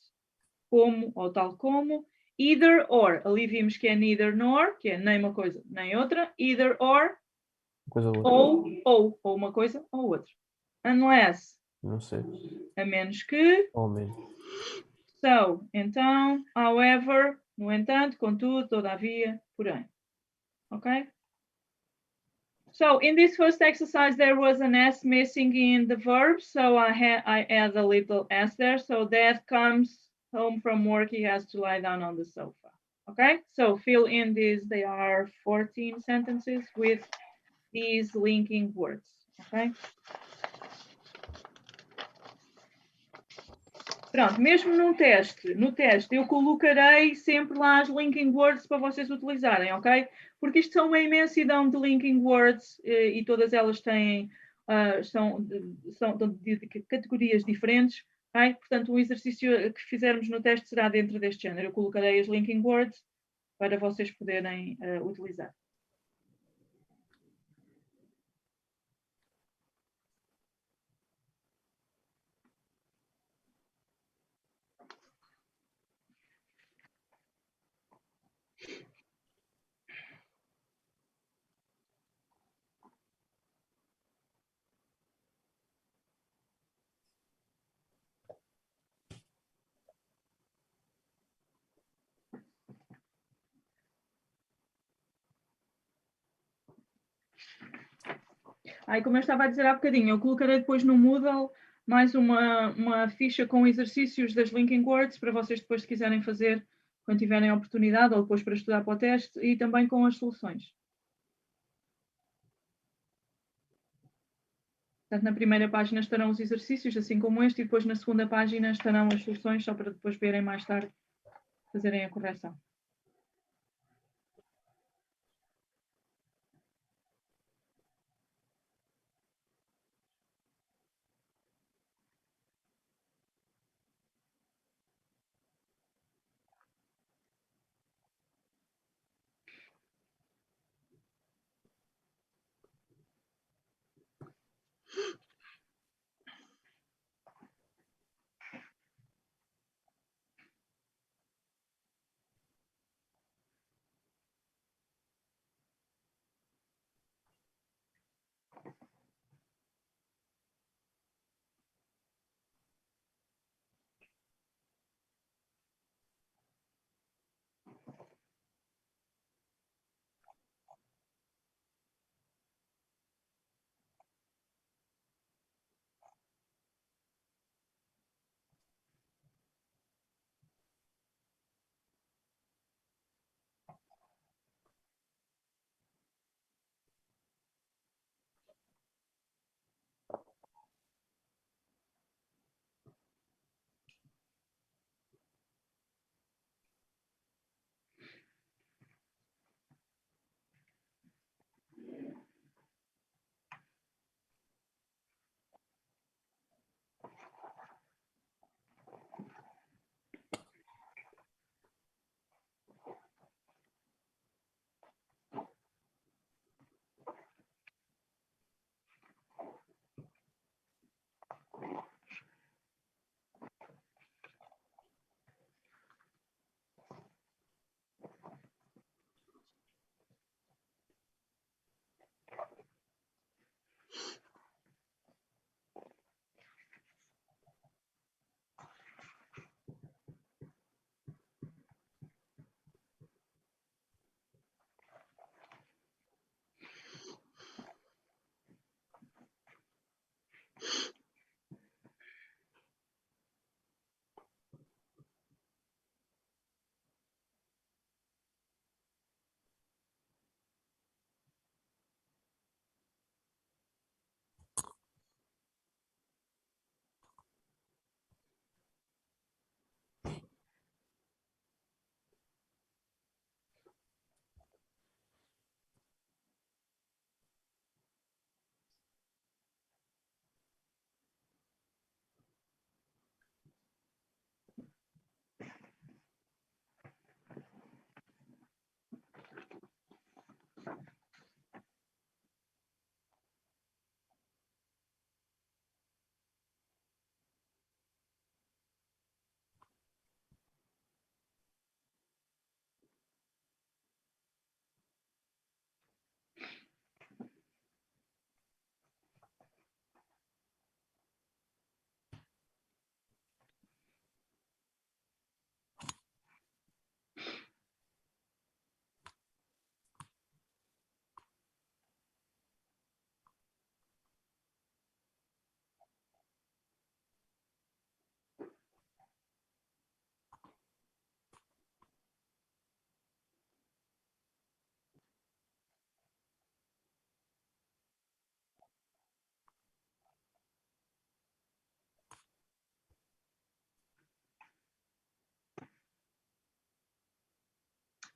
como ou tal como, either or, ali vimos que é neither nor, que é nem uma coisa nem outra, either or, ou uma coisa ou outra. Unless, não sei, a menos que, ou menos. So, então, however, no entanto, contudo, todavia, porém. Okay? So, in this first exercise, there was an S missing in the verb, so I add a little S there. So, Dad comes home from work, he has to lie down on the sofa. Okay? So, fill in these, they are 14 sentences with these linking words. Okay? Pronto, mesmo no teste eu colocarei sempre lá as linking words para vocês utilizarem, ok? Porque isto são uma imensidão de linking words e todas elas têm, são de categorias diferentes, ok? Portanto, o exercício que fizermos no teste será dentro deste género. Eu colocarei as linking words para vocês poderem utilizar. Como eu estava a dizer há bocadinho, eu colocarei depois no Moodle mais uma ficha com exercícios das linking words para vocês depois, se quiserem fazer, quando tiverem a oportunidade, ou depois para estudar para o teste, e também com as soluções. Portanto, na primeira página estarão os exercícios, assim como este, e depois na segunda página estarão as soluções, só para depois verem mais tarde, fazerem a correção.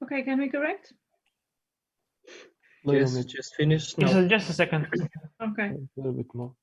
Okay, can we correct? Little Yes, bit, just finished. Just, No. just a second. Okay. a little bit more.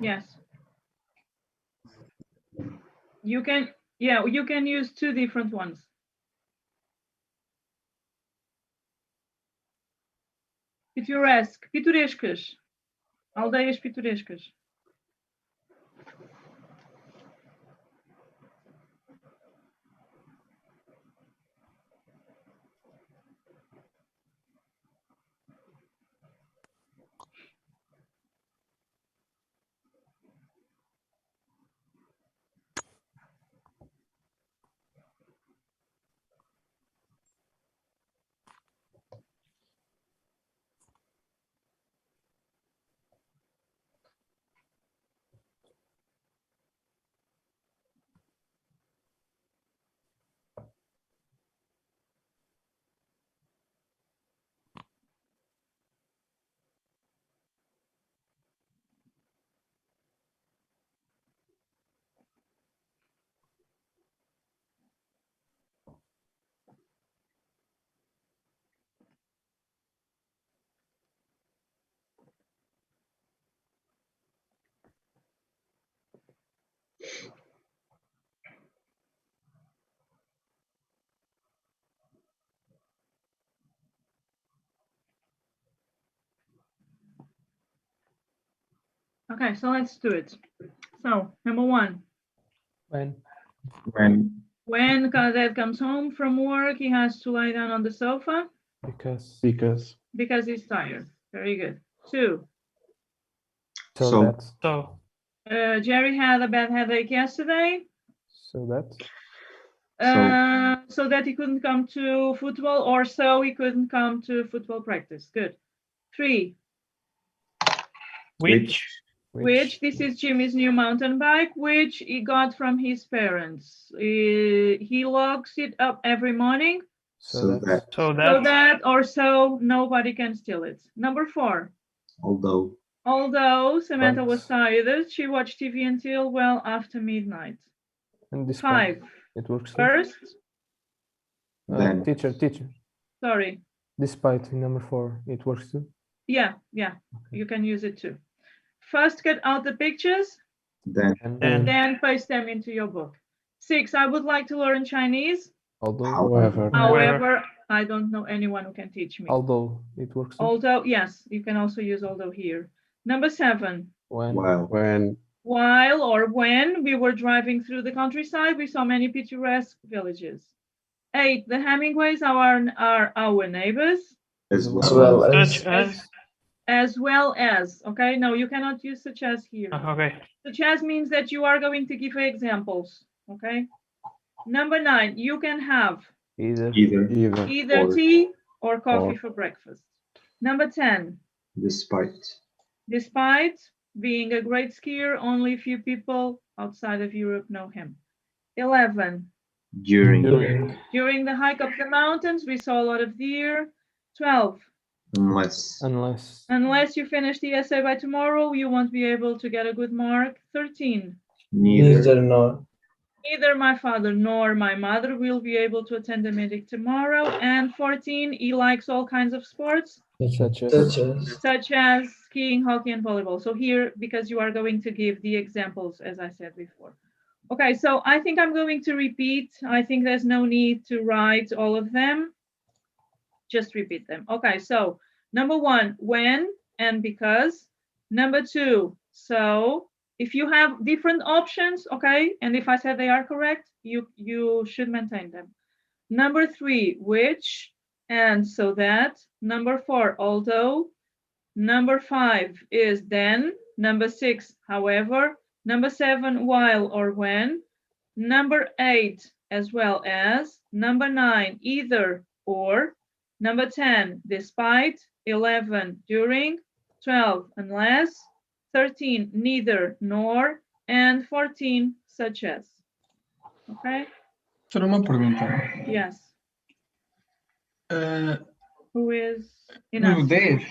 Yes. You can, yeah, you can use two different ones. Pitoresque, pitorescas. Aldeias pitorescas. Okay, so let's do it. So, number one. When? When Cadet comes home from work, he has to lie down on the sofa. Because. Because he's tired. Very good. 2. So that. So. Jerry had a bad headache yesterday. So that. So that he couldn't come to football, or so he couldn't come to football practice. Good. 3. Which this is Jimmy's new mountain bike, which he got from his parents. He locks it up every morning. So that. So that or so nobody can steal it. Number 4. Although Samantha was tired, she watched TV until well after midnight. And this 5. It works. First. Then. Teacher. Sorry. Despite number 4, it works too. Yeah, you can use it too. First, get out the pictures. Then paste them into your book. 6. I would like to learn Chinese. However, I don't know anyone who can teach me. Although it works too. Although, yes, you can also use although here. Number 7. While or when we were driving through the countryside, we saw many picturesque villages. 8. The Hemingways are our neighbors. As well as. Okay, no, you cannot use such as here. Okay. Such as means that you are going to give examples. Okay. Number 9. You can have either tea or coffee for breakfast. Number 10. Despite being a great skier, only few people outside of Europe know him. 11. During the hike up the mountains, we saw a lot of deer. 12. Unless you finish the essay by tomorrow, you won't be able to get a good mark. 13. Neither my father nor my mother will be able to attend the meeting tomorrow. And 14. He likes all kinds of sports. Such as skiing, hockey, and volleyball. So here, because you are going to give the examples, as I said before. Okay, so I think I'm going to repeat. I think there's no need to write all of them. Just repeat them. Okay, so number 1, when and because. Number 2, so. If you have different options, okay, and if I said they are correct, you should maintain them. Number 3, which and so that. Number 4, although. Number 5 is then. Number 6, however. Number 7, while or when. Number 8, as well as. Number 9, either or. Number 10, despite. 11, during. 12, unless. 13, neither nor. And 14, such as. Okay? Só uma pergunta. Yes. Who is No 10?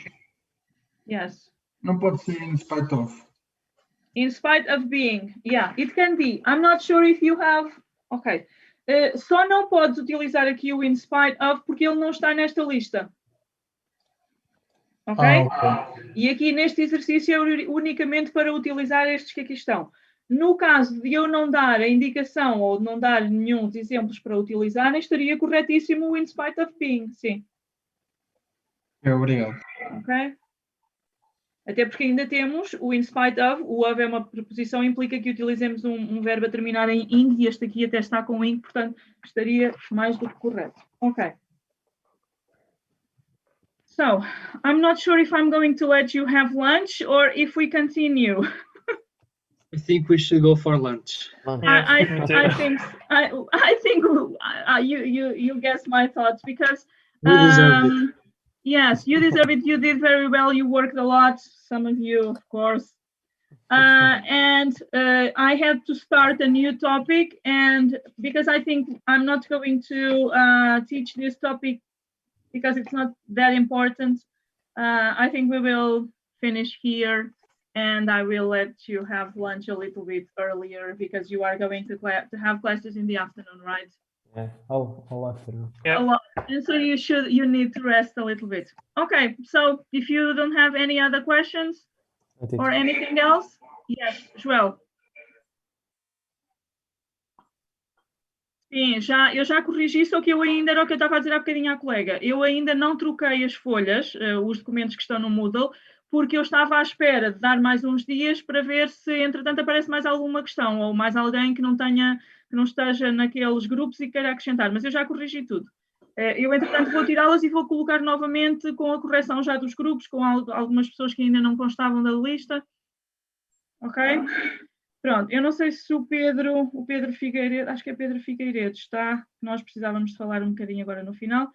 Yes. Não pode ser in spite of. In spite of being. Yeah, it can be. I'm not sure if you have. Ok. Só não podes utilizar aqui o in spite of porque ele não está nesta lista. Ok? Ok. E aqui neste exercício é unicamente para utilizar estes que aqui estão. No caso de eu não dar a indicação ou de não dar nenhum dos exemplos para utilizar, estaria corretíssimo o in spite of being, sim. Obrigado. Ok? Até porque ainda temos o in spite of, o of é uma preposição, implica que utilizemos um verbo a terminar em ing, e este aqui até está com ing, portanto estaria mais do que correto. Ok. So, I'm not sure if I'm going to let you have lunch or if we continue. I think we should go for lunch. I think you guess my thoughts because We deserve it. yes, you deserve it. You did very well. You worked a lot. Some of you, of course. And I had to start a new topic, and because I think I'm not going to teach this topic because it's not that important, I think we will finish here, and I will let you have lunch a little bit earlier because you are going to have classes in the afternoon, right? Yeah, all afternoon. A lot. And so you need to rest a little bit. Okay, so if you don't have any other questions or anything else, yes, Joel. Sim, eu já corrigi, só que eu ainda, era o que eu estava a dizer há bocadinho à colega, eu ainda não troquei as folhas, os documentos que estão no Moodle, porque eu estava à espera de dar mais uns dias para ver se, entretanto, aparece mais alguma questão, ou mais alguém que não esteja naqueles grupos e queira acrescentar, mas eu já corrigi tudo. Eu, entretanto, vou tirá-las e vou colocar novamente com a correção já dos grupos, com algumas pessoas que ainda não constavam da lista. Ok? Pronto, eu não sei se o Pedro Figueiredo, acho que é Pedro Figueiredo, está, nós precisávamos de falar um bocadinho agora no final.